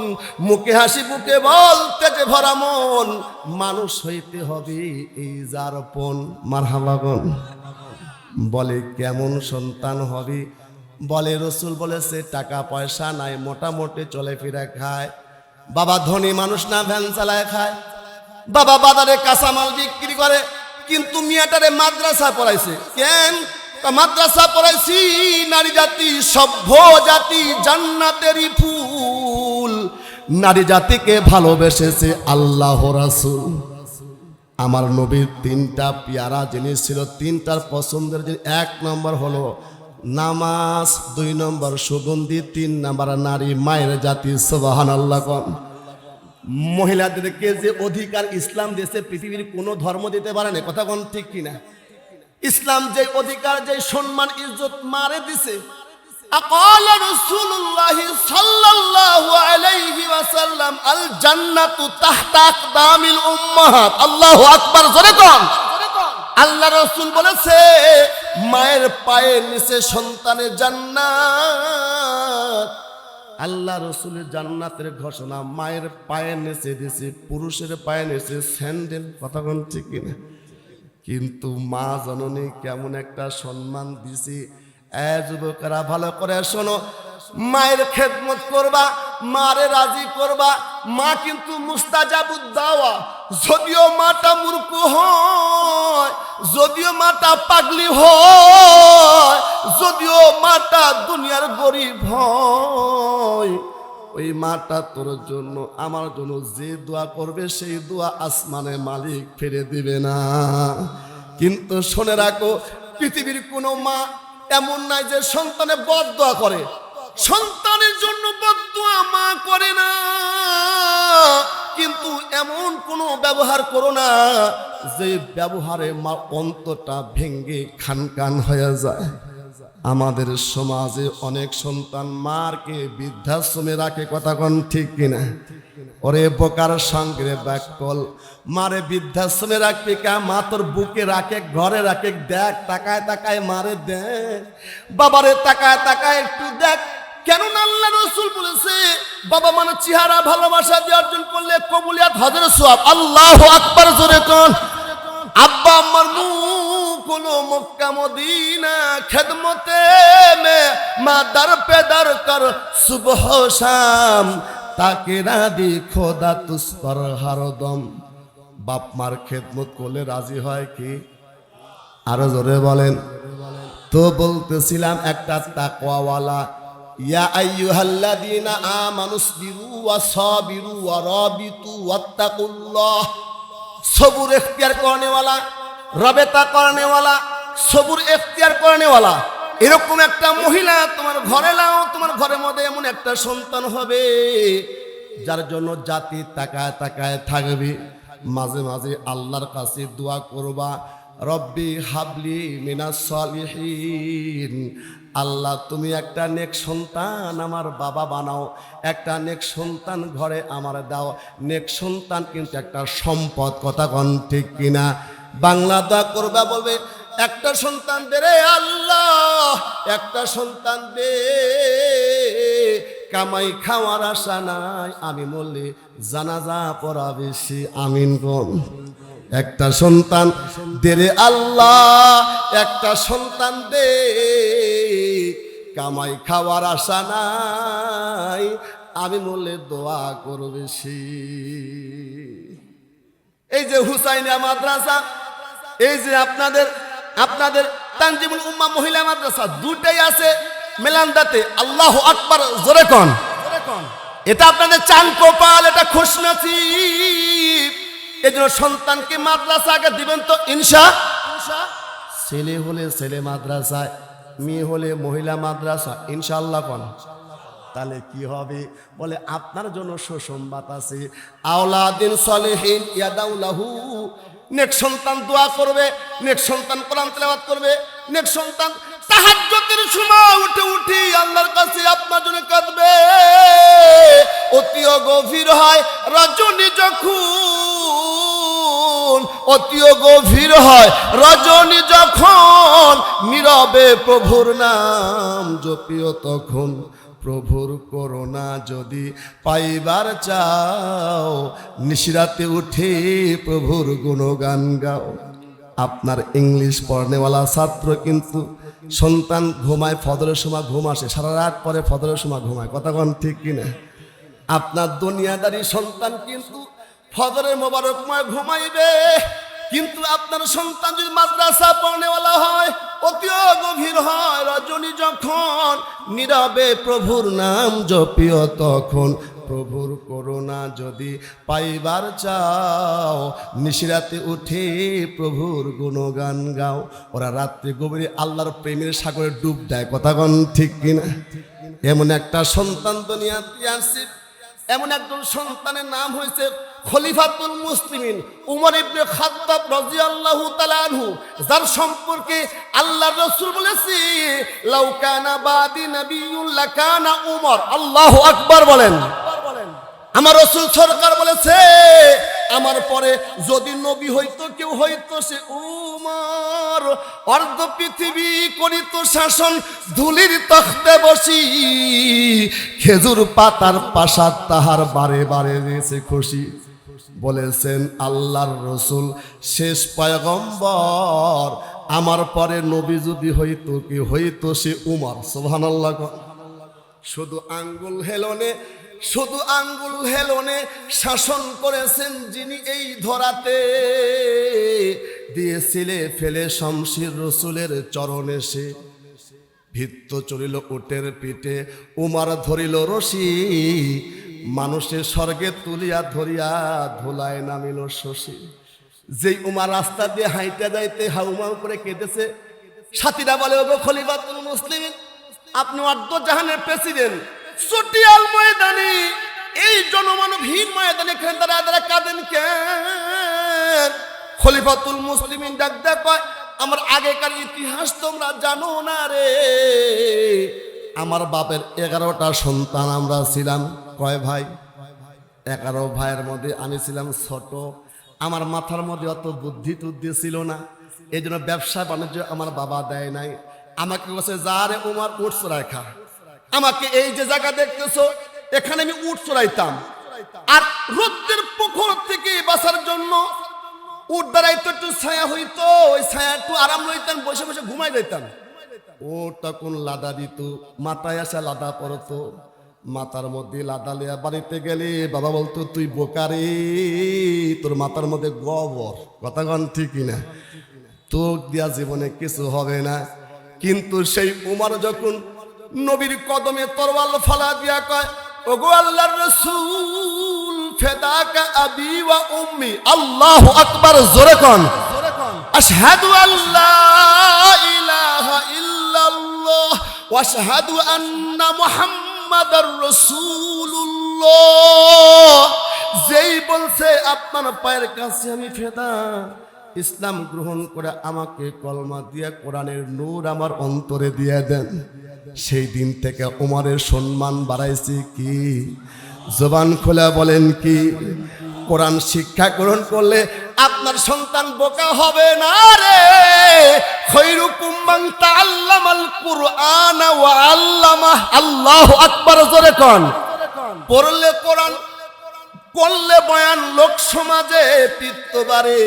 মুখে হাসি বুকে বল তেজে ভরা মন, মানুষ হইতে হবে এই যারপন। মারহাবা বল। বলে কেমন সন্তান হবে? বলে রসুল বলেছে টাকা পয়সা নাই, মোটামুটি চলে ফিরে খায়। বাবা ধনী মানুষ না, ভ্যান চালায় খায়। বাবা বাজারে কাঁচামাল বিক্রি করে, কিন্তু মিয়াটারে মাদ্রাসা পড়াইছে। কেন? মাদ্রাসা পড়াইছি নারী জাতি সভ্য জাতি জান্নাতেরই ফুল, নারী জাতিকে ভালোবেসেছে আল্লাহ রাসূল। আমার নবীর তিনটা পেয়ারা জিনিস ছিল, তিনটার পছন্দের জিনিস। 1 নম্বর হলো নামাজ, 2 নম্বর সুগন্ধি, 3 নম্বর নারী মায়ের জাতি। সুবহানাল্লাহ। মহিলাদেরকে যে অধিকার ইসলাম দিয়েছে পৃথিবীর কোনো ধর্ম দিতে পারে না, কথা কোন ঠিক কিনা? ইসলাম যে অধিকার যে সম্মান ইজ্জত মারে দিছে। আকাল রাসূলুল্লাহ সাল্লাল্লাহু আলাইহি ওয়াসাল্লাম আল জান্নাতু তাহতা আকদামিল উম্মাহাত। আল্লাহু আকবার, জোরে কোন। আল্লাহ রাসূল বলেছে মায়ের পায়ের নিচে সন্তানের জান্নাত। আল্লাহ রাসূলের জান্নাতের ঘোষণা মায়ের পায়ের নিচে দিয়েছে, পুরুষের পায়ের নিচে স্যান্ডেল। কথা কোন ঠিক কিনা? কিন্তু মা জননী কেমন একটা সম্মান দিছে। যুবকেরা ভালো করে শোনো, মায়ের খেদমত করবা, মারে রাজি করবা। মা কিন্তু মুস্তাজাবুদ দাওয়া। যদিও মাটা মূর্খ হয়, যদিও মাটা পাগলি হয়, যদিও মাটা দুনিয়ার গরিব হয়, ওই মাটা তোর জন্য আমার জন্য যে দোয়া করবে সেই দোয়া আসমানে মালিক ফিরে দিবে না। কিন্তু শুনে রাখো, পৃথিবীর কোনো মা এমন নাই যে সন্তানে বদদোয়া করে। সন্তানের জন্য বদদোয়া মা করে না, কিন্তু এমন কোনো ব্যবহার করো না যে ব্যবহারে মা অন্তরটা ভেঙ্গে খানখান হয়ে যায়। আমাদের সমাজে অনেক সন্তান মারকে বৃদ্ধাশ্রমে রাখে, কথা কোন ঠিক কিনা? ওরে বোকার সঙ্গে ব্যাকল, মারে বৃদ্ধাশ্রমে রাখবে কা? মা তোর বুকে রাখে, ঘরে রাখে, দেখ তাকায় তাকায় মারে দেখ, বাবারে তাকায় তাকায় একটু দেখ। কেন না আল্লাহ রাসূল বলেছে বাবা মানে চেহারা ভালোবাসা দিয়ে অর্জন করলে কবুলিয়াত হজের সওয়াব। আল্লাহু আকবার, জোরে কোন। আব্বা আম্মার মুখ হলো মক্কা মদিনা, খেদমতে মে মা দর পে দর কর সুবহ শাম, তাকে রাদি খোদা তুস পর হরদম। বাপ মার খেদমত করলে রাজি হয় কি? আরো জোরে বলেন। তো বলতেছিলাম একটা তাকওয়াওয়ালা, ইয়া আইয়ুহাল্লাযীনা আমানুসবিরু ওয়া সাবিরু ওয়া রাবিতু ওয়াত্তাকুল্লাহ। সবুর ইখতিয়ার করনে ওয়ালা, রাবেতা করনে ওয়ালা, সবুর ইখতিয়ার করনে ওয়ালা এরকম একটা মহিলা তোমার ঘরে লাও। তোমার ঘরের মধ্যে এমন একটা সন্তান হবে যার জন্য জাতি তাকায় তাকায় থাকবে। মাঝে মাঝে আল্লাহর কাছে দোয়া করবা, রব্বি হাবলি মিনাস সালিহিন। আল্লাহ তুমি একটা নেক সন্তান আমার বাবা বানাও, একটা নেক সন্তান ঘরে আমার দাও। নেক সন্তান কিন্তু একটা সম্পদ, কথা কোন ঠিক কিনা? বাংলা দোয়া করবা, বলবে একটা সন্তান দে রে আল্লাহ, একটা সন্তান দে, কামাই খাওয়ার আশা নাই, আমি বললে জানাজা পড়াবে সে, আমিন কোন। একটা সন্তান দে রে আল্লাহ, একটা সন্তান দে, কামাই খাওয়ার আশা নাই, আমি বললে দোয়া করবে সে। এই যে হুসাইনিয়া মাদ্রাসা, এই যে আপনাদের তানজিমুল উম্মাহ মহিলা মাদ্রাসা, দুটাই আছে মেলান্দাতে। আল্লাহু আকবার, জোরে কোন। এটা আপনাদের চান কপাল, এটা খুশনসিব। এই জন্য সন্তানকে মাদ্রাসা আগে দিবেন তো ইনশাআল্লাহ। ছেলে হলে ছেলে মাদ্রাসায়, মেয়ে হলে মহিলা মাদ্রাসা, ইনশাআল্লাহ কোন। তাহলে কি হবে? বলে আপনার জন্য সুসংবাদ আছে, আওলাদিন সলিহিন ইয়াদাউলাহু, নেক সন্তান দোয়া করবে, নেক সন্তান কোরআন তেলাওয়াত করবে, নেক সন্তান তাহাজ্জুদের সময় উঠে উঠে আল্লাহর কাছে আপনার জন্য কাঁদবে। অতিও গভীর হয় রজনী যখন, অতিও গভীর হয় রজনী যখন, নীরবে প্রভুর নাম জপিও তখন। প্রভুর করুণা যদি পাইবার চাও, নিশিরাতে উঠে প্রভুর গুণগান গাও। আপনার ইংলিশ পড়নেওয়ালা ছাত্র কিন্তু সন্তান ঘুমায়, ফজরের সময় ঘুম আসে, সারা রাত পরে ফজরের সময় ঘুমায়, কথা কোন ঠিক কিনা? আপনার দুনিয়াদারি সন্তান কিন্তু ফজরের মোবারকময় ঘুমাইবে, কিন্তু আপনার সন্তান যদি মাদ্রাসা পড়নেওয়ালা হয়, অতি গভীর হয় রজনী যখন, নীরবে প্রভুর নাম জপিও তখন। প্রভুর করুণা যদি পাইবার চাও, নিশিরাতে উঠে প্রভুর গুণগান গাও। ওরা রাত্রে গভীরে আল্লাহর প্রেমের সাগরে ডুব দেয়, কথা কোন ঠিক কিনা? এমন একটা সন্তান দুনিয়াতে আসছে, এমন একজন সন্তানের নাম হয়েছে খলিফাতুল মুসলিমিন উমর ইবনে খাত্তাব রাদিয়াল্লাহু তাআলা আনহু, যার সম্পর্কে আল্লাহর রাসূল বলেছে লাউ কানা বাদি নাবিয়্যুন লাকানা উমর। আল্লাহু আকবার বলেন। আমার রাসূল সরকার বলেছে আমার পরে যদি নবী হইতো কেউ হইতো সে উমর। অর্ধ পৃথিবী করিত শাসন ধুলির তখতে বসি, খেজুর পাতার পাশার তাহার বারে বারে রয়েছে খুশি। বলেছেন আল্লাহর রসুল শেষ পয়গম্বর, আমার পরে নবী যদি হইতো কি হইতো সে উমর। সুবহানাল্লাহ। শুধু আঙ্গুল হেলনে, শুধু আঙ্গুল হেলনে শাসন করেছেন যিনি এই ধরাতে, দিয়েছিলে ফেলে শমশির রসুলের চরণে সে। ভিত্ত চলিল উটের পিঠে, উমার ধরিল রশি, মানুষের স্বর্গে তুলিয়া ধরিয়া ধুলায় নামিল শশী। যেই উমার রাস্তা দিয়ে হাইটা যাইতে হাউমাউ করে কেঁদেছে, সাথীরা বলে ওগো খলিফাতুল মুসলিমিন, আপনি অর্ধ জাহানের প্রেসিডেন্ট, চটিয়াল ময়দানে এই জনমানবহীন ময়দানে দাঁড়া দাঁড়া কাঁদেন কেন? খলিফাতুল মুসলিমিন ডাক ডাক কয় আমার আগেকার ইতিহাস তোমরা জানো না রে। আমার বাপের 11টা সন্তান আমরা ছিলাম। কয় ভাই? 11 ভাইয়ের মধ্যে আমি ছিলাম ছোট। আমার মাথার মধ্যে অত বুদ্ধি টুদ্ধি ছিল না, এই জন্য ব্যবসা বাণিজ্য আমার বাবা দেয় নাই। আমাকে বলছে যা রে উমার উঠ চড়াই খা। আমাকে এই যে জায়গা দেখতেছো এখানে আমি উঠ চড়াইতাম, আর রোদ্রের পুকুর থেকে বাঁচার জন্য উঠ দাঁড়াইতো, একটু ছায়া হইতো, ওই ছায়া একটু আরাম লইতাম, বসে বসে ঘুমাই যাইতাম। ও তখন লাদা দিত, মাথায় আসা লাদা পড়তো, মাথার মধ্যে লাদা লিয়া বাড়িতে গেলে বাবা বলতো তুই বোকারে, তোর মাথার মধ্যে গোবর। কথা কন ঠিক কিনা? তোক দিয়া জীবনে কিছু হবে না। কিন্তু সেই উমর যখন নবীর কদমে তরবাল ফালা দিয়া কয় ওগো আল্লাহর রাসূল ফেদাকা আবি ওয়া উম্মি। আল্লাহু আকবার, জোরে কোন আশহাদু আল্লা ইলাহা ইল্লাল্লাহ ওয়া আশহাদু আন্না মুহাম্মাদার রাসূলুল্লাহ। যেই বলছে আপনার পায়ের কাছে আমি ফেদা, ইসলাম গ্রহণ করে আমাকে কলমা দিয়া কোরআনের নূর আমার অন্তরে দিয়ে দেন, সেই দিন থেকে উমরের সম্মান বাড়াইছে কি? জবান খোলা বলেন কি? কোরআন শিক্ষা গ্রহণ করলে আপনার সন্তান বোকা হবে না রে। খৈরুকুম মান তাআল্লামাল কুরআন ওয়া আল্লামাহ। আল্লাহু আকবার, জোরে কোন। পড়লে কোরআন, করলে বয়ান, লোক সমাজে পিত্তবারে,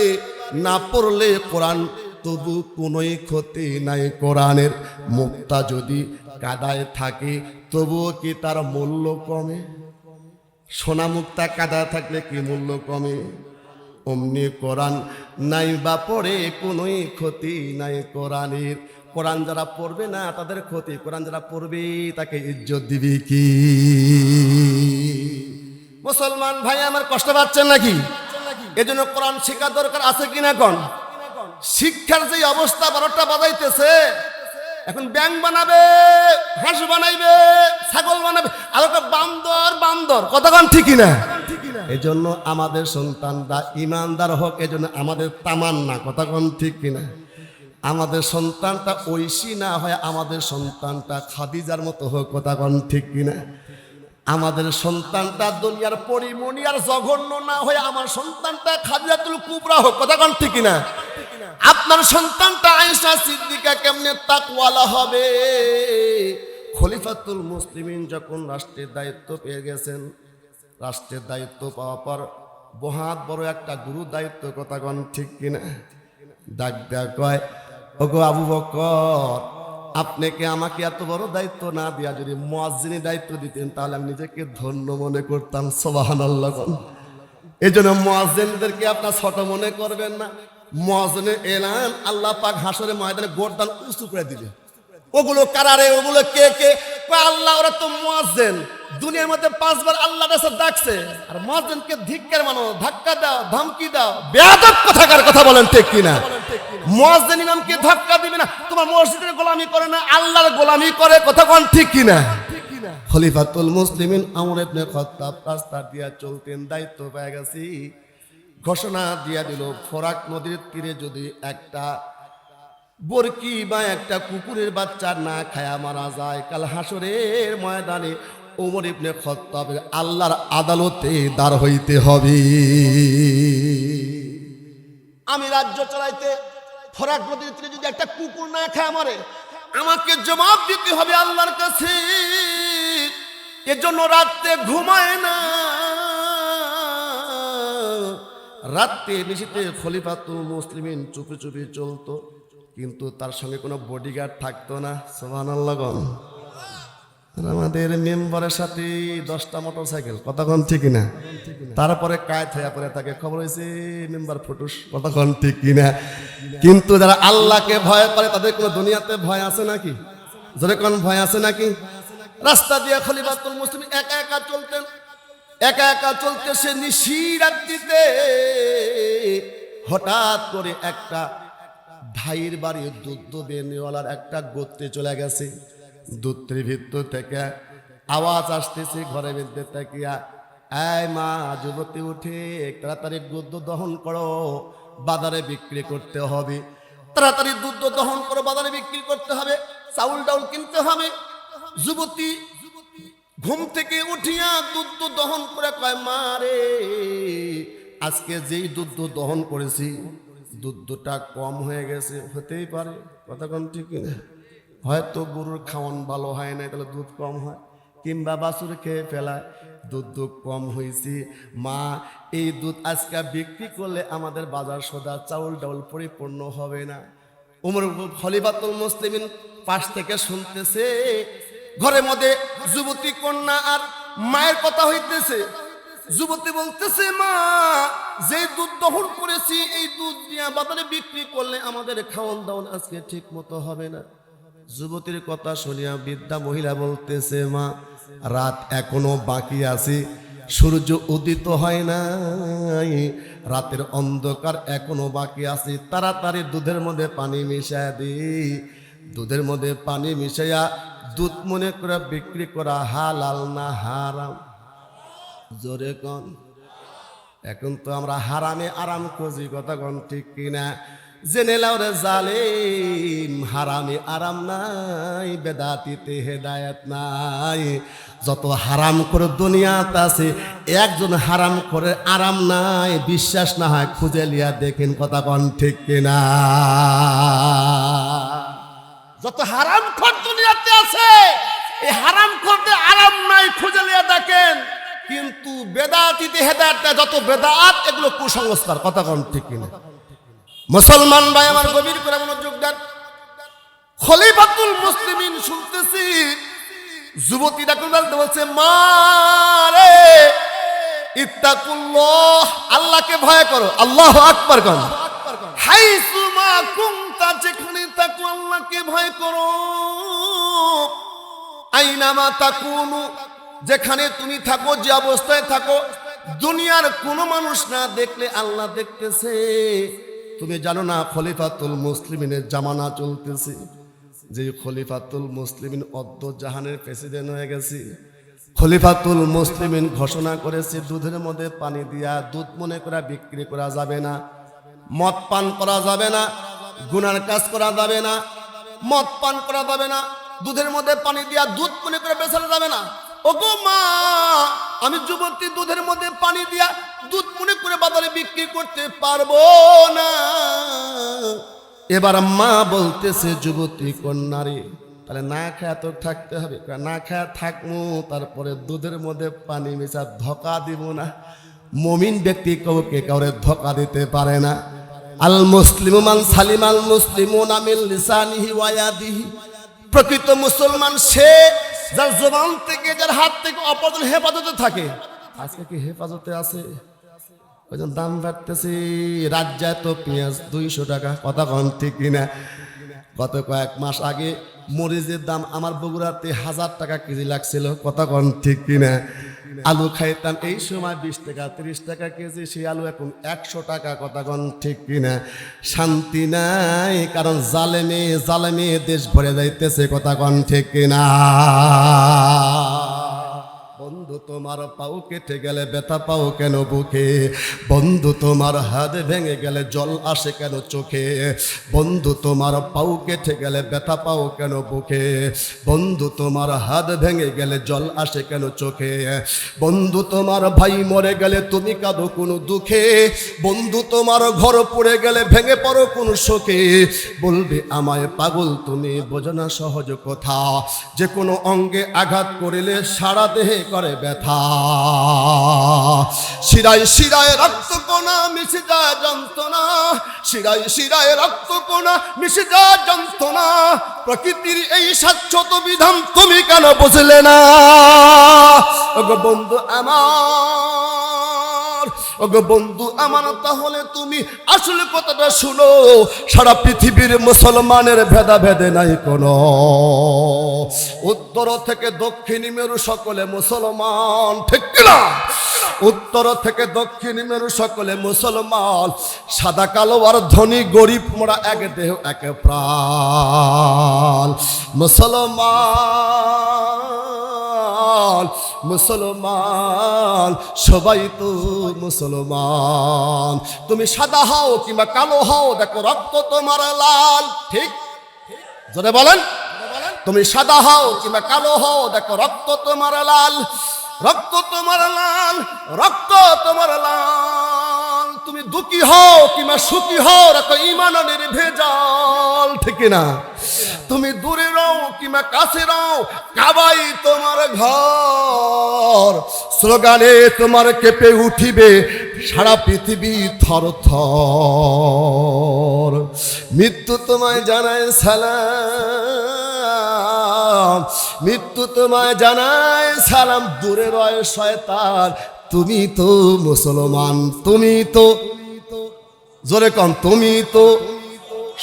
না পড়লে কোরআন তবু কোনোই ক্ষতি নাই। কোরআনের মুক্তা যদি কাদায় থাকে তবুও কি তার মূল্য কমে? সোনা মুক্তা কাদায় থাকলে কি মূল্য কমে? অমনি কোরআন নাই বা পড়ে কোনোই ক্ষতি নাই কোরআনের। কোরআন যারা পড়বে না তাদের ক্ষতি, কোরআন যারা পড়বে তাকে ইজ্জত দিবি কি? মুসলমান ভাই আমার কষ্ট পাচ্ছেন নাকি? এজন্য কোরআন শিক্ষা দরকার আছে কিনা কোন? শিক্ষার যে অবস্থা 12টা বাজাইতেছে, এখন ব্যাংক বানাবে, হাঁস বানাইবে, ছাগল বানাবে। সুন্দর, কতক্ষণ ঠিকই না? এই জন্য আমাদের সন্তানরা ইমানদার হোক, এই জন্য আমাদের তামান্না, কতক্ষণ ঠিক কিনা? আমাদের সন্তানটা ঐশী না হয়, আমাদের সন্তানটা খাদিজার মতো হোক, কতক্ষণ ঠিক কিনা? আমাদের সন্তানটা দুনিয়ার পরিমণি আর জঘন্য না হয়ে আমার সন্তানটা খাদিজাতুল কুবরা হোক, কতক্ষণ ঠিক কিনা? আপনার সন্তানটা আয়েশা সিদ্দিকা কেমনে তাকওয়ালা হবে? খলিফাতুল মুসলিমিন যখন রাষ্ট্রের দায়িত্ব পেয়ে গেছেন, রাষ্ট্রের দায়িত্ব পাওয়ার পর বহাত বড় একটা গুরু দায়িত্ব, কতক্ষণ ঠিক কিনা? ডাক দেয়া কয়, ওগো আবু বকর, আপনাকে আমাকে এত বড় দায়িত্ব না দিয়া যদি মুয়াজ্জিনি দায়িত্ব দিতেন তাহলে আমি নিজেকে ধন্য মনে করতাম। সুবহানাল্লাহ। এই জন্য মুয়াজ্জিনদেরকে আপনার ছোট মনে করবেন না। মুয়াজ্জিনের এলান আল্লাহ পাক হাসরের ময়দানে গর্দান উঁচু করে দিবে। ওগুলো কারারে, ওগুলো কে কে? আল্লাহ, ওরা তো মুয়াজ্জিন, দুনিয়ার মধ্যে 5 বার আল্লাহর কাছে ডাকছে, আর মুয়াজ্জিনকে ধিক্কার মানো, ধাক্কা দাও, ধমকি দাও, বেয়াদব কথাকার কথা বলেন ঠিক কিনা? মুয়াজ্জিন ইমামকে ধাক্কা দিবে না, তোমার মসজিদের গোলামি করে না, আল্লাহর গোলামি করে, কতক্ষণ ঠিক কিনা? খলিফাতুল মুসলিমিন ওমর ইবনে খাত্তাব রাস্তা দিয়া চলতেন, দায়িত্ব পেয়ে গেছি, ঘোষণা দিয়া দিল, ফোরাক নদীর তীরে যদি একটা বরকি বা একটা কুকুরের বাচ্চা না খায়া মারা যায়, কাল হাসরের ময়দানে ওমর ইবনে খাত্তাবের আল্লাহর আদালতে দাঁড় হইতে হবে। আমি রাজ্য চালাইতে ফোরাক নদীর তীরে যদি একটা কুকুর না খায়া মরে, আমাকে জবাব দিতে হবে আল্লাহর কাছে। এজন্য রাতে ঘুমায় না, রাতে নিশিতে খলিফাতুল মুসলিমিন চুপি চুপি চলতো, কিন্তু তার সঙ্গে কোনো বডিগার্ড থাকতো না। সুবহানাল্লাহ। আমাদের মেম্বারের সাথে 10টা মোটরসাইকেল, কতক্ষণ ঠিক না? তারপরে কায় থায়া পরে তাকে খবর হয়েছে মেম্বার ফুটুস, কতক্ষণ ঠিক কিনা? কিন্তু যারা আল্লাহকে ভয় করে তাদের কোনো দুনিয়াতে ভয় আছে নাকি? যদি কোন ভয় আছে নাকি? রাস্তা দিয়ে খলিফাতুল মুসলিমিন একা একা চলতেন, একা একা চলতে সে নিশিরাত্রিতে হঠাৎ করে একটা ভাইয়ের বাড়ি দুধ বেনিওয়ালার একটা গোত্রে চলে গেছে। দুধের ভিতর থেকে আওয়াজ আসতেছে, ঘরের মধ্যে তাকিয়া, এই মা যুবতী উঠে তাড়াতাড়ি দুধ দহন করো, বাজারে বিক্রি করতে হবে, তাড়াতাড়ি দুধ দহন করো, বাজারে বিক্রি করতে হবে, চাউল ডাউল কিনতে হবে। যুবতী ঘুম থেকে উঠিয়া দুধ দহন করে কয়, মা রে, আজকে যেই দুধ দহন করেছি দুধটা কম হয়ে গেছে, হতেই পারে, কতক্ষণ ঠিক কিনা? হয়তো গরুর খাওয়ান ভালো হয় না, তাহলে দুধ কম হয়, কিংবা বাছুর খেয়ে ফেলায়, দুধ কম হয়েছে। মা, এই দুধ আজকে বিক্রি করলে আমাদের বাজার সদা চাউল ডাউল পরিপূর্ণ হবে না। ওমর খলিফাতুল মুসলিমিন পাশ থেকে শুনতেছে, ঘরের মধ্যে যুবতী কন্যা আর মায়ের কথা হইতেছে। যুবতী বলতেছে, মা, যে দুধ দহন করেছি এই দুধ দিয়া বাজারে বিক্রি করলে আমাদের খাওয়ান দাওয়ান আজকে ঠিক মতো হবে না। যুবতীর কথা শুনিয়া বৃদ্ধা মহিলা বলতেছে, মা, রাত এখনো বাকি আছে, সূর্য উদিত হয় নাই, রাতের অন্ধকার এখনো বাকি আছে, তাড়াতাড়ি দুধের মধ্যে পানি মিশাইয়া দিই। দুধের মধ্যে পানি মিশাইয়া দুধ মনে করে বিক্রি করা হালাল না হারাম? জোরে কন। এখন তো আমরা হারামে আরাম খুঁজি, কথা কন ঠিক কিনা? জেনে লাও রে জালিম, হারামে আরাম নাই, বেদাতিতে হেদায়েত নাই। যত হারাম করে দুনিয়াতে আছে, একজন হারাম করে আরাম নাই, বিশ্বাস না হয় খুঁজে লিয়া দেখেন, কথা কন ঠিক কিনা? যত হারাম খোর দুনিয়াতে আছে, এই হারাম করতে আরাম নাই, খুঁজে লিয়া দেখেন। কিন্তু বেদাতিতে হেদায়েত, যত বেদাত এগুলো কুসংস্কার, কথা কন ঠিক কিনা? মুসলমান ভাই আমার, গভীর করে মনোযোগ দেন। খলিফাতুল মুসলিমিন শুনতেছি, যুবতী ডাকুন বলছে, মা রে, ইত্তাকুল্লাহ, আল্লাহকে ভয় করো, আল্লাহু আকবার কর। হাইসু মা কুনতা, যেখানে থাকো আল্লাহকে ভয় করো। আইনামা তাকুনু, যেখানে তুমি থাকো, যে অবস্থায় থাকো, দুনিয়ার কোনো মানুষ না দেখলে আল্লাহ দেখতেছে। তুমি জানো না খলিফাতুল মুসলিমিনের জামানা চলতেছে, যে খলিফাতুল মুসলিমিন অদ্দ জাহানের প্রেসিডেন্ট হয়ে গেছে। খলিফাতুল মুসলিমিন ঘোষণা করেছে দুধের মধ্যে পানি দিয়া দুধ মনে করে বিক্রি করা যাবে না, মদ পান করা যাবে না, গুনার কাজ করা যাবে না, মদ পান করা যাবে না, দুধের মধ্যে পানি দিয়া দুধ মনে করে বেচানো যাবে না। ওগো মা, আমি যুবতী দুধের মধ্যে পানি দিয়া দুধ মনে করে বাজারে বিক্রি করতে পারবো না। এবার মা বলতেছে যুবতী কন্যারে, তাহলে না খায় তো থাকতে হবে, না খায় থাকবো, তারপরে দুধের মধ্যে পানি মেশা ধোকা দিব না। মুমিন ব্যক্তি কাউকে কাউরে ধোকা দিতে পারে না। আল মুসলিমু মান সালিম আল মুসলিমুনা মিন লিসানিহি ওয়া ইয়াদিহি, প্রকৃত মুসলমান সে যার জবান থেকে যার হাত থেকে অপরজন হেফাজতে থাকে। আজকে কি হেফাজতে আছে? ওই জন্য দাম বাড়তেছে, রাজ্যায় তো পেঁয়াজ 200 টাকা, কথা কন ঠিক কিনা? গত কয়েক মাস আগে মরিচের দাম আমার বগুড়াতে 1000 টাকা কেজি লাগছিল, কথা কন ঠিক কিনা? আলু খাইতাম এই সময় 20 টাকা 30 টাকা কেজি, সেই আলু এখন 100 টাকা, কথা কন ঠিক কিনা? শান্তি নাই, কারণ জালেমে জালেমে দেশ ভরে যাইতেছে, কথা কন ঠিক কিনা? বন্ধু তোমার পাও কেটে গেলে ব্যথা পাও কেন বুকে? বন্ধু তোমার হাত ভেঙে গেলে জল আসে কেন চোখে? বন্ধু তোমার পাও কেটে গেলে ব্যথা পাও কেন বুকে? বন্ধু তোমার হাত ভেঙে গেলে জল আসে কেন চোখে? বন্ধু তোমার ভাই মরে গেলে তুমি কাঁদো কোনো দুঃখে? বন্ধু তোমার ঘর পড়ে গেলে ভেঙে পড়ো কোনো শোকে? বলবে আমায় পাগল তুমি, বোঝো না সহজ কথা, যে কোনো অঙ্গে আঘাত করিলে সারা দেহে করে ব্যথা। শিরায় শিরায় রক্ত কোনা মিশে যায় যন্ত্রণা, শিরায় শিরায় রক্ত কোনা মিশে যায় যন্ত্রণা। প্রকৃতির এই শাশ্বত বিধান তুমি কেন বুঝলে না? ওগো বন্ধু আমার, ওগো বন্ধু আমার, তাহলে তুমি আসলে কথাটা শুনো, সারা পৃথিবীর মুসলমানের ভেদাভেদে নাই কোনো। উত্তর থেকে দক্ষিণ মেরু সকলে মুসলমান, ঠিক কিনা? উত্তর থেকে দক্ষিণ মেরু সকলে মুসলমান, সাদা কালো আর ধনী গরিব মোরা এক দেহ এক প্রাণ। মুসলমান মুসলমান সবাই তো মুসলমান। তুমি সাদা হও কিংবা কালো হও, দেখো রক্ত তোমার লাল, ঠিক জোরে বলেন। তুমি সাদা হও কিংবা কালো হও, দেখো রক্ত তোমার লাল, রক্ত তোমার লাল, রক্ত তোমার লাল। তুমি দুঃখী হও কিংবা সুখী হও, দেখো ঈমানের ভেজাল, ঠিক না? তুমি দূরে রও কিংবা কাছে রও, কাবাই তোমার ঘর। স্লোগানে তোমার কেঁপে উঠিবে সারা পৃথিবী থর থর। মৃত্যু তোমায় জানায় সালাম, মৃত্যু তোমায় জানায় সালাম, দূরে রয় শয়তান। তুমি তো মুসলমান, তুমি তো, জোরে কম, তুমি তো,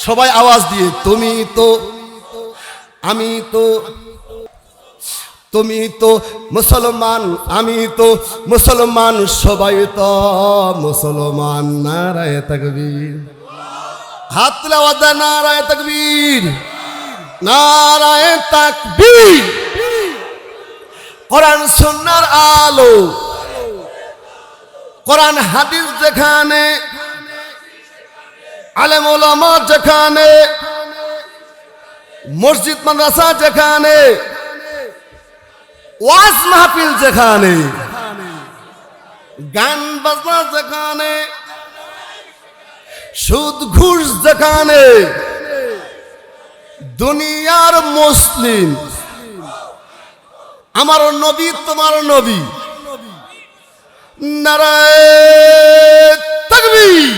সবাই আওয়াজ দিয়ে, তুমি তো, আমি তো, তুমি তো মুসলমান, আমি তো মুসলমান, সবাই তো মুসলমান। নারায়ে তাকবীর, হাত তুলে আওয়াজ দেন, নারায়ে তাকবীর, নারায়ে তাকবীর। কোরআন সুন্নাহর আলো, কোরআন হাদিস যেখানে, আলেম ওলামা যেখানে, মসজিদ মাদ্রাসা যেখানে, ওয়াজ মাহফিল যেখানে, গান বাজনা যেখানে, সুদ ঘুষ যেখানে, দুনিয়ার মুসলিম আমার নবী তোমার নবী। নারায়ে তাকবীর,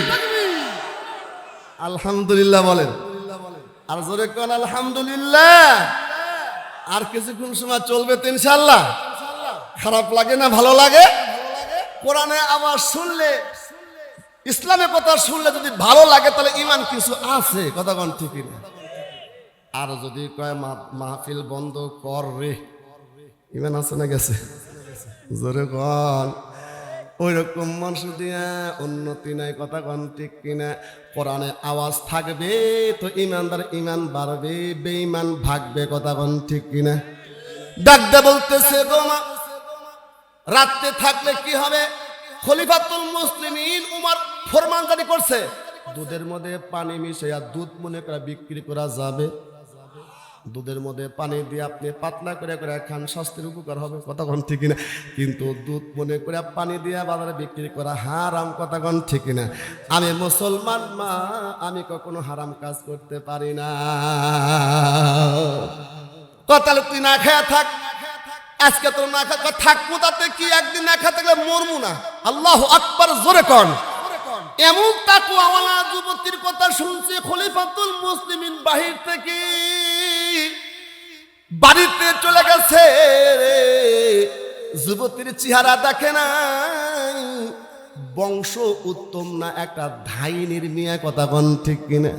আলহামদুলিল্লাহ বলেন, আর জোরে কোন আলহামদুলিল্লাহ। আর কিছুক্ষণ সময় চলবে তো ইনশাআল্লাহ। খারাপ লাগে না ভালো লাগে? কোরআনে আওয়াজ শুনলে, ইসলামের কথা শুনলে যদি ভালো লাগে তাহলে ঈমান কিছু আছে, কথা কোন ঠিক না? আর যদি কয় মাহফিল বন্ধ কর রে, ঈমান আছে না গেছে? জোরে কোন। ওই রকম মানুষ দিয়া উন্নতি নাই, কথা কোন ঠিক কিনা? কোরআনে আওয়াজ থাকবে তো ঈমানদার ঈমান বাড়বে, বেঈমান ভাগবে, কথা কোন ঠিক কিনা? ডাক দে বলতেছে গো মা, রাত্রে থাকলে কি হবে? খলিফাতুল মুসলিমিন উমর ফরমান জারি করছে, দুধের মধ্যে পানি মিশিয়ে দুধ মনে করে বিক্রি করা যাবে। দুধের মধ্যে পানি দিয়ে আপনি পাতলা করে করে খান, স্বাস্থ্যের উপকার হবে, কথা কোন ঠিক না? কিন্তু দুধ মনে করে পানি দিয়ে বাজারে বিক্রি করা হারাম, কথা কোন ঠিক না? আমি মুসলমান মা, আমি কখনো হারাম কাজ করতে পারি না। তাহলে তুই না খেয়ে থাক, আজকে তোর না খা থাকবো, তাতে কি একদিন না খেতে গেলে মরমু না? আল্লাহু আকবার, জোরে কন। এমন তাকওয়াওয়ালা যুবতীর কথা শুনছে খলিফাতুল মুসলিমিন বাহির থেকে বাড়িতে চলে গেছে। যুবতীর চেহারা দেখে না, বংশ উত্তম না, একটা ধাইনির মিয়া, কথা কোন ঠিক কিনা?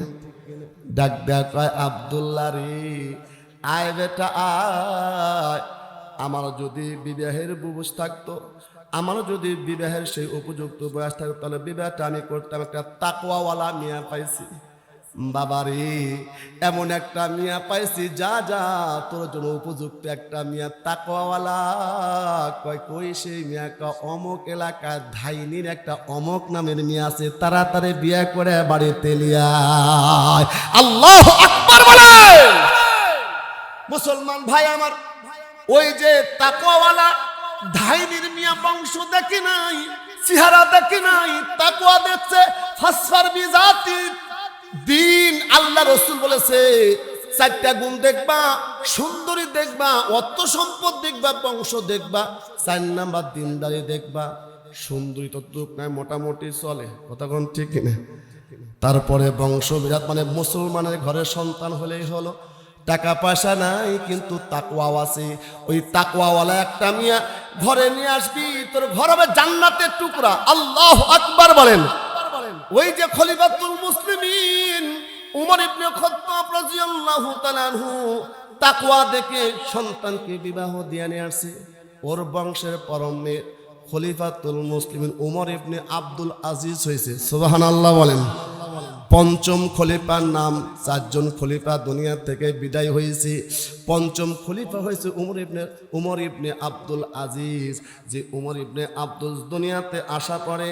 ডাক দেয়া কয়, আব্দুল্লাহ রে, আয় বেটা আয়। আমার যদি বিবাহের বয়স থাকতো, আমার যদি বিবাহের সেই উপযুক্ত বয়স থাকতো, তাহলে বিবাহটা আমি করতাম। একটা তাকওয়াওয়ালা মিয়া পাইছি বাবারে, এমন একটা মিয়া পাইছি, যা যা তোর জন্য উপযুক্ত একটা মিয়া, তাকওয়াওয়ালা। কয় কই সেই মিয়া? অমক এলাকায় ধাইনির একটা অমক নামের মিয়া আছে, তাড়াতাড়ি বিয়ে করে বাড়িতে লিয়া। আল্লাহু আকবার বলেন। মুসলমান ভাই আমার, ওই যে তাকওয়াওয়ালা ধাইনির মিয়া বংশ দেখি নাই, চেহারা দেখি নাই, তাকওয়া দেখছে। ফাসফার বিজাতি দিন, আল্লাহ রাসূল বলেছে চারটা গুণ দেখবা, সুন্দরী দেখবা, অর্থ সম্পদ দেখবা, বংশ দেখবা, 4 নাম্বার দিনদারি দেখবা। সুন্দরী তো দুঃখ নাই, মোটামুটি চলে, কথা কোন ঠিক কিনা? তারপরে বংশ বিরাট, মানে মুসলমানের ঘরে সন্তান হলেই হলো। টাকা পয়সা নাই কিন্তু তাকওয়া আছে, ওই তাকওয়াওয়ালা একটা মিয়া ঘরে নিয়ে আসবি, তোর ঘর হবে জান্নাতের টুকরা। আল্লাহু আকবার বলেন। ওই যে খলিফাতুল মুসলিমিন উমর ইবনে খাত্তাব রাদিয়াল্লাহু তাআলা আনহু তাকওয়া দেখে সন্তানকে বিবাহ দিয়ে নিয়ে আসছে। ওর বংশের পরম মেয়ে খলিফাতুল মুসলিমিন উমর ইবনে আব্দুল আজিজ হয়েছে। সুবহানাল্লাহ বলেন। পঞ্চম খলিফার নাম, 4 জন খলিফা দুনিয়া থেকে বিদায় হয়েছে। পঞ্চম খলিফা হয়েছে উমর ইবনে আব্দুল আজিজ। যে উমর ইবনে আব্দুল দুনিয়াতে আসা পরে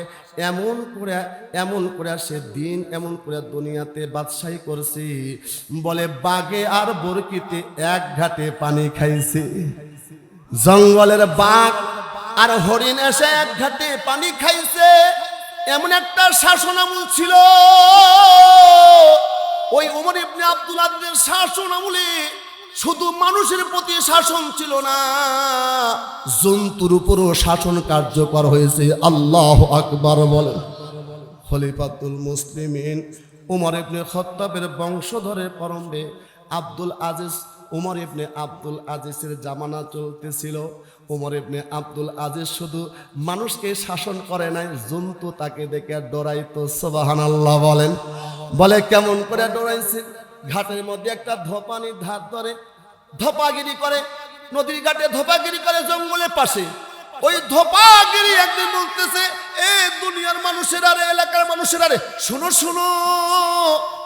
এমন করে সে দিন এমন করে দুনিয়াতে বাদশাহী করছে, বলে বাঘে আর বরকিতে এক ঘাটে পানি খাইছে। জঙ্গলের বাঘ আর হরিণ এসে এক ঘাটে পানি খাইছে। এমন একটা শাসন আমল ছিল ওই উমর ইবনে আব্দুল আজিজের শাসন আমলে। শুধু মানুষের প্রতি শাসন ছিল না, জন্তুর উপরও শাসন কার্যকর হয়েছে। আল্লাহু আকবার বলেন। খলিফাতুল মুসলিমিন উমর ইবনে খাত্তাবের বংশধরে পরমবে আব্দুল আজিজ, উমর ইবনে আব্দুল আজিজের জামানা চলতেছিল। উমর ইবনে আব্দুল আজিজ শুধু মানুষকে শাসন করে নাই, জন্তু তাকে দেখে ডরাইতো। সুবহানাল্লাহ বলেন। বলে কেমন করে ডরাইছে? ঘাটের মধ্যে একটা ধোপানির ধার ধরে ধোপাগিরি করে, নদীর ঘাটে ধোপাগিরি করে জঙ্গলের পাশে। ওই ধোপাগিরি একদিন বলতেছে, এ দুনিয়ার মানুষেরা রে, এলাকার মানুষেরা রে, শুনো শুনো,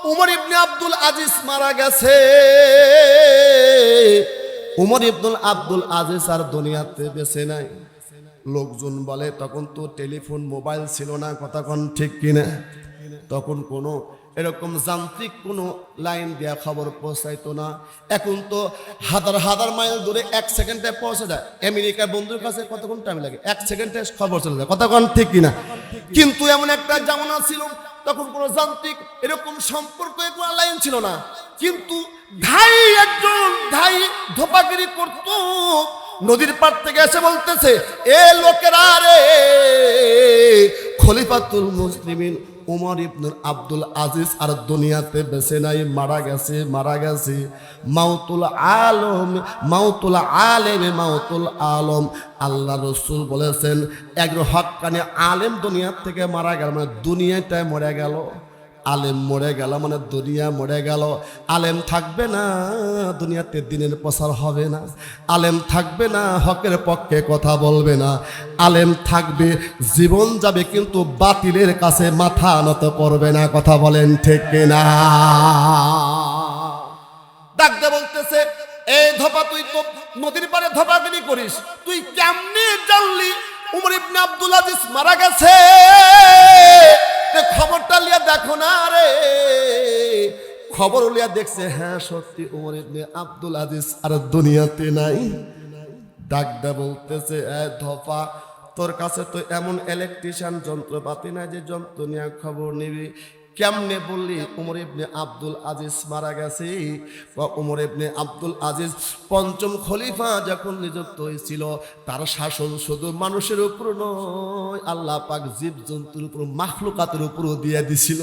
উমর ইবনে আব্দুল আজিজ মারা গেছে। উমর ইবনে আব্দুল আজিজ আর দুনিয়াতে বেঁচে নাই। লোকজন বলে তখন তো টেলিফোন মোবাইল ছিল না, কথা কোন ঠিক কিনা? তখন কোনো এরকম যান্ত্রিক কোনো লাইন দেয়া খবর পৌঁছাইতো না। এখন তো হাজার হাজার মাইল দূরে 1 সেকেন্ডে পৌঁছে যায়। আমেরিকার বন্ধুর কাছে কতক্ষণ টাইম লাগে? 1 সেকেন্ডে খবর চলে যায়, কথা কোন ঠিক কিনা? কিন্তু এমন একটা জামানা ছিল, তখন কোনো যান্ত্রিক এরকম সম্পর্ক কোনো লাইন ছিল না। কিন্তু একজন ধাই ধোপাগিরি করত, নদীর পার থেকে এসে বলতেছে, এ লোকেরা রে, খলিফাতুল মুসলিমিন উমর ইবনে আব্দুল আজিজ আর দুনিয়াতে বেঁচে নাই, মারা গেছে, মারা গেছে। মাউতুল আলম, মাউতুল আলেমে মাউতুল আলম। আল্লাহ রাসূল বলেছেন একজন হক্কানি আলেম দুনিয়া থেকে মারা গেল মানে দুনিয়াটাই মরে গেল। আলেম মরে গেল মানে দুনিয়া মরে গেল। আলেম থাকবে না, দুনিয়াতে দিনের প্রচার হবে না। আলেম থাকবে না, হকের পক্ষে কথা বলবে না। আলেম থাকবে, জীবন যাবে, কিন্তু বাতিলের কাছে মাথা নত করবে না। কথা বলেন ঠিক কিনা? ডাকতে বলতেছে, এই ধোপা, তুই তো নদীর পারে ধোপাগিরি করিস, তুই কেমনে জানলি উমর ইবনে আব্দুল আজিজ মারা গেছে, খবরটা লিয়া দেখো না রে। খবর লিয়া দেখছে, হ্যাঁ সত্যি উমর ইবনে আব্দুল আজিজ আর দুনিয়াতে নাই। ডাকদা বলতেছে, ধফা তোর কাছে তো এমন ইলেকট্রিশিয়ান যন্ত্রপাতি নাই যে যন্ত্র নিয়ে খবর নিবি, কেমনে বললি উমর ইবনে আব্দুল আজিজ মারা গেছে? উমর ইবনে আব্দুল আজিজ পঞ্চম খলিফা যখন নিযুক্ত হয়েছিল, তার শাসন শুধু মানুষের উপর নয়, আল্লাহ পাক জীব জন্তুর উপর, মাখলুকাতের উপরও দিয়ে দিছিল।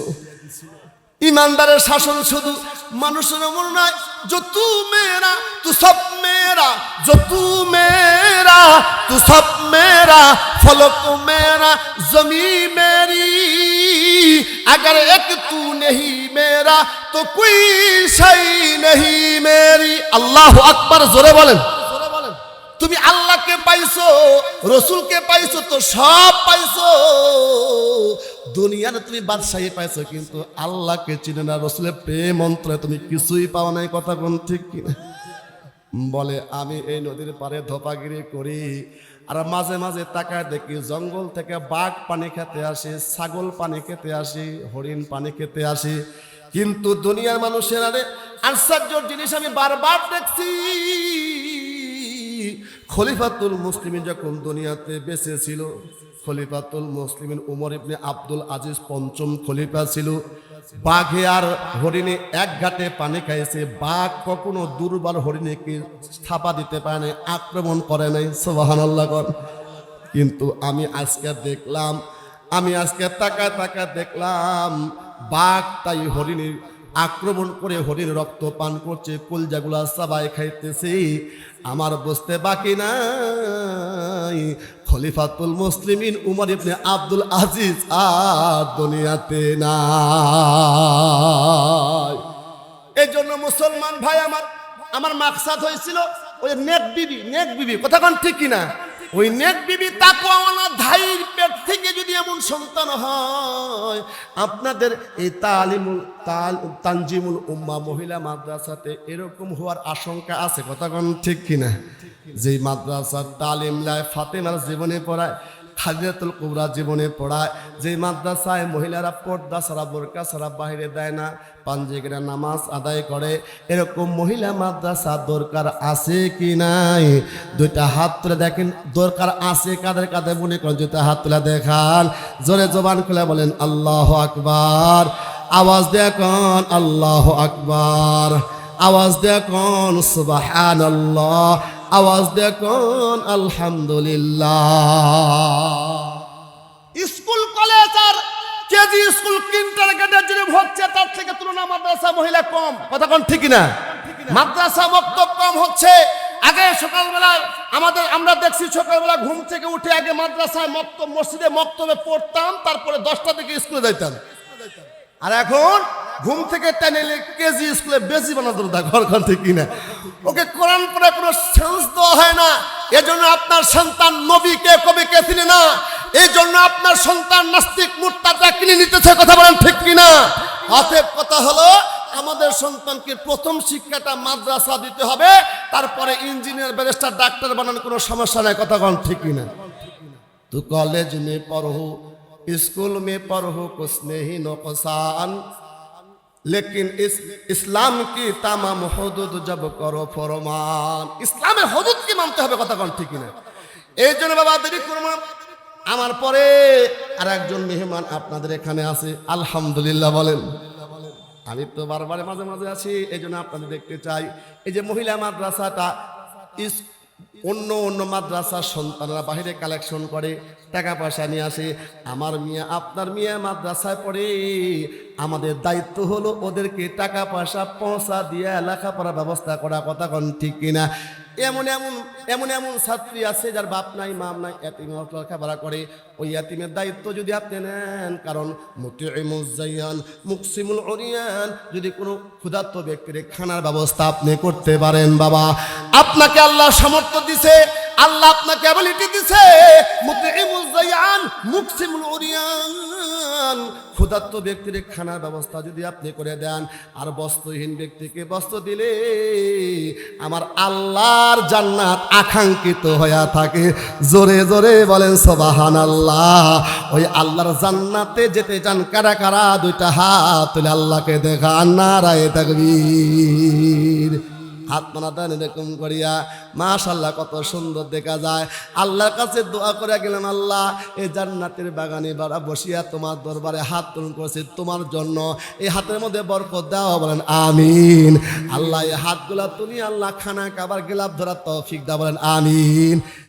ईमानदारेर शासन शुधु मानुषेर उपর नय, जो तू मेरा तू सब मेरा, जो तू मेरा तू सब मेरा, फलक मेरा ज़मीं मेरी, अगर एक तू नहीं मेरा तो कोई शय नहीं मेरी। अल्लाहु अकबर, जोरे बोलें। তুমি আল্লাহকে পাইছো, রসুলকে পাইছো, তো সব পাইছো। দুনিয়াতে তুমি বাদশাহী পাইছো, কিন্তু আল্লাহকে চিনে না, রসুলের প্রেম অন্তরে তুমি কিছুই পাও নাই। কথা কোন ঠিক কিনা? বলে আমি এই নদীর পাড়ে ধোপাগিরি করি, আর মাঝে মাঝে তাকায় দেখি জঙ্গল থেকে বাঘ পানি খেতে আসে, ছাগল পানি খেতে আসে, হরিণ পানি খেতে আসে, কিন্তু দুনিয়ার মানুষের আরে আশ্চর্যের জিনিস আমি বারবার দেখছি। খলিফাতুল মুসলিমিন যখন দুনিয়াতে বেঁচে ছিল, খলিফাতুল মুসলিমিন উমর ইবনে আব্দুল আজিজ পঞ্চম খলিফা ছিল। বাঘে আর হরিণে এক ঘাটে পানি খাইছে, বাঘ কখনো দুর্বল হরিণীকে থাপা দিতে পারে নাই, আক্রমণ করে নাই। সুবহানাল্লাহ। কিন্তু আমি আজকে দেখলাম, আমি আজকে তাকায় তাকায় দেখলাম বাঘ তাই হরিণীর আক্রমণ করে হরিণ রক্ত পান করছে, কলজাগুলা সবাই খাইতেছে। আমার বুঝতে বাকি নাই খলিফাতুল মুসলিমিন উমর ইবনে আব্দুল আজিজ আর দুনিয়াতে নাই। এই জন্য মুসলমান ভাই আমার মাকসাদ হয়েছিল ওই নেক বিবি, কথা কোন ঠিক কিনা? ওই নেক বিবি তাকওয়াওয়ালা ধাইর পেট থেকে যদি এমন সন্তান হয়, আপনাদের এই তানজিমুল উম্মাহ মহিলা মাদ্রাসাতে এরকম হওয়ার আশঙ্কা আছে। কথা কোন ঠিক কিনা? যেই মাদ্রাসার তালিম লায় ফাতেমার জীবনে পড়ায়, খাদিজাতুল কুবরা জীবনে পড়ায়, যে মাদ্রাসায় মহিলারা পর্দা ছাড়া বোরকা ছাড়া বাইরে দেয় না, পাঞ্জেগরা নামাজ আদায় করে, এরকম মহিলা মাদ্রাসা দরকার আছে কি নাই? দুইটা হাত তুলে দেখেন, দরকার আছে কাদের কাদের মনে করেন, দুইটা হাত তুলে দেখান, জোরে জবান খুলে বলেন আল্লাহু আকবার। আওয়াজ দেখুন আল্লাহু আকবার, আওয়াজ দেখুন সুবহানাল্লাহ, আওয়াজ দেখুন আলহামদুলিল্লাহ। স্কুল কলেজ আর কেজি স্কুল কিন্ডারগার্টেন যে হচ্ছে, তার থেকে তুলনা মাদ্রাসা মহিলা কম। কথা কোন ঠিক না? মাদ্রাসা মক্তব কম হচ্ছে। আগে সকালবেলা আমরা দেখছি সকালবেলা ঘুম থেকে উঠে আগে মাদ্রাসায় মসজিদে মক্তবে পড়তাম, তারপরে 10টা থেকে স্কুলে যাইতাম। আর এখন ঘুম থেকে টেনে কেজি স্কুলে বেশি বানাতো ঘর ঠিক কিনা? ওকে কোরআন পড়ে কোনো সেন্স দেওয়া হয় না। এজন্য আপনার সন্তান নবীকে কবিকে চিনে না, এই জন্য আপনার সন্তান নাস্তিক মুরতাদা কিনে নিতেছে। কথা বলেন ঠিক কিনা? অতএব কথা হলো, আমাদের সন্তানকে প্রথম শিক্ষাটা মাদ্রাসা দিতে হবে, তারপরে ইঞ্জিনিয়ার ব্যারিস্টার ডাক্তার বানানোর কোনো সমস্যা নাই। কথা বলেন ঠিক কিনা? তো কলেজ মে পড়ো, स्कूल में पढ़ो कुछ नहीं नुकसान, लेकिन इस्लाम की तमाम हुदूद जब करो फरमान। इस्लामेर हुदूद की मानते হবে। কথা কোন ঠিক না? এই জন্য বাবা দেরি করব না। আমার পরে আর একজন মেহমান আপনাদের এখানে আছে, আলহামদুলিল্লাহ বলেন। আমি তো বারবার মাঝে মাঝে আসি, এই জন্য আপনাদের দেখতে চাই। এই যে মহিলা মাদ্রাসাটা অন্য মাদ্রাসার সন্তানরা বাহিরে কালেকশন করে, টাকা পয়সা নিয়ে আসে। আমার মিয়া আপনার মিয়া মাদ্রাসায় পড়ে, আমাদের দায়িত্ব হলো ওদেরকে টাকা পয়সা পৌঁছা দিয়ে লেখাপড়ার ব্যবস্থা করা। কথা কোন ঠিক কিনা? এমন ছাত্রী আছে যার বাপ নাই মাম নাই, এতিম লেখাপড়া করে। ওই এতিমের দায়িত্ব যদি আপনি নেন, কারণ মুতিউমুজ জাইয়ান মুকসিমুল উরিয়ান, যদি কোনো ক্ষুধার্ত ব্যক্তির খানার ব্যবস্থা আপনি করতে পারেন, বাবা আপনাকে আল্লাহ সামর্থ্য দিছে, আল্লাহ আপনাকে অ্যাবিলিটি দিছে। মুতিউমুজ জাইয়ান মুকসিমুল উরিয়ান, ক্ষুধার্ত ব্যক্তির খানার ব্যবস্থা যদি আপনি করে দেন, আর বস্ত্রহীন ব্যক্তিকে বস্ত্র দিলে আমার আল্লাহর জান্নাত আকাঙ্ক্ষিত হয়ে থাকে। জোরে জোরে বলেন সুবহানাল্লাহ। ওই আল্লাহর জান্নাতে যেতে চান কারা কারা? দুইটা হাত তুলে আল্লাহকে দেখান, নারায়ে তাকবীর। হাত মানা দেন এরকম করিয়া, মাশাআল্লাহ কত সুন্দর দেখা যায়। আল্লাহর কাছে দোয়া করে গেলাম, আল্লাহ এই জান্নাতের বাগানে বাড়া বসিয়া তোমার দরবারে হাত তুলন করেছি তোমার জন্য, এই হাতের মধ্যে বরকত দাও, বলেন আমিন। আল্লাহ এই হাতগুলা তুমি আল্লাহ খানা খাবার গিলাফ ধরার তৌফিক দাও, বলেন আমিন।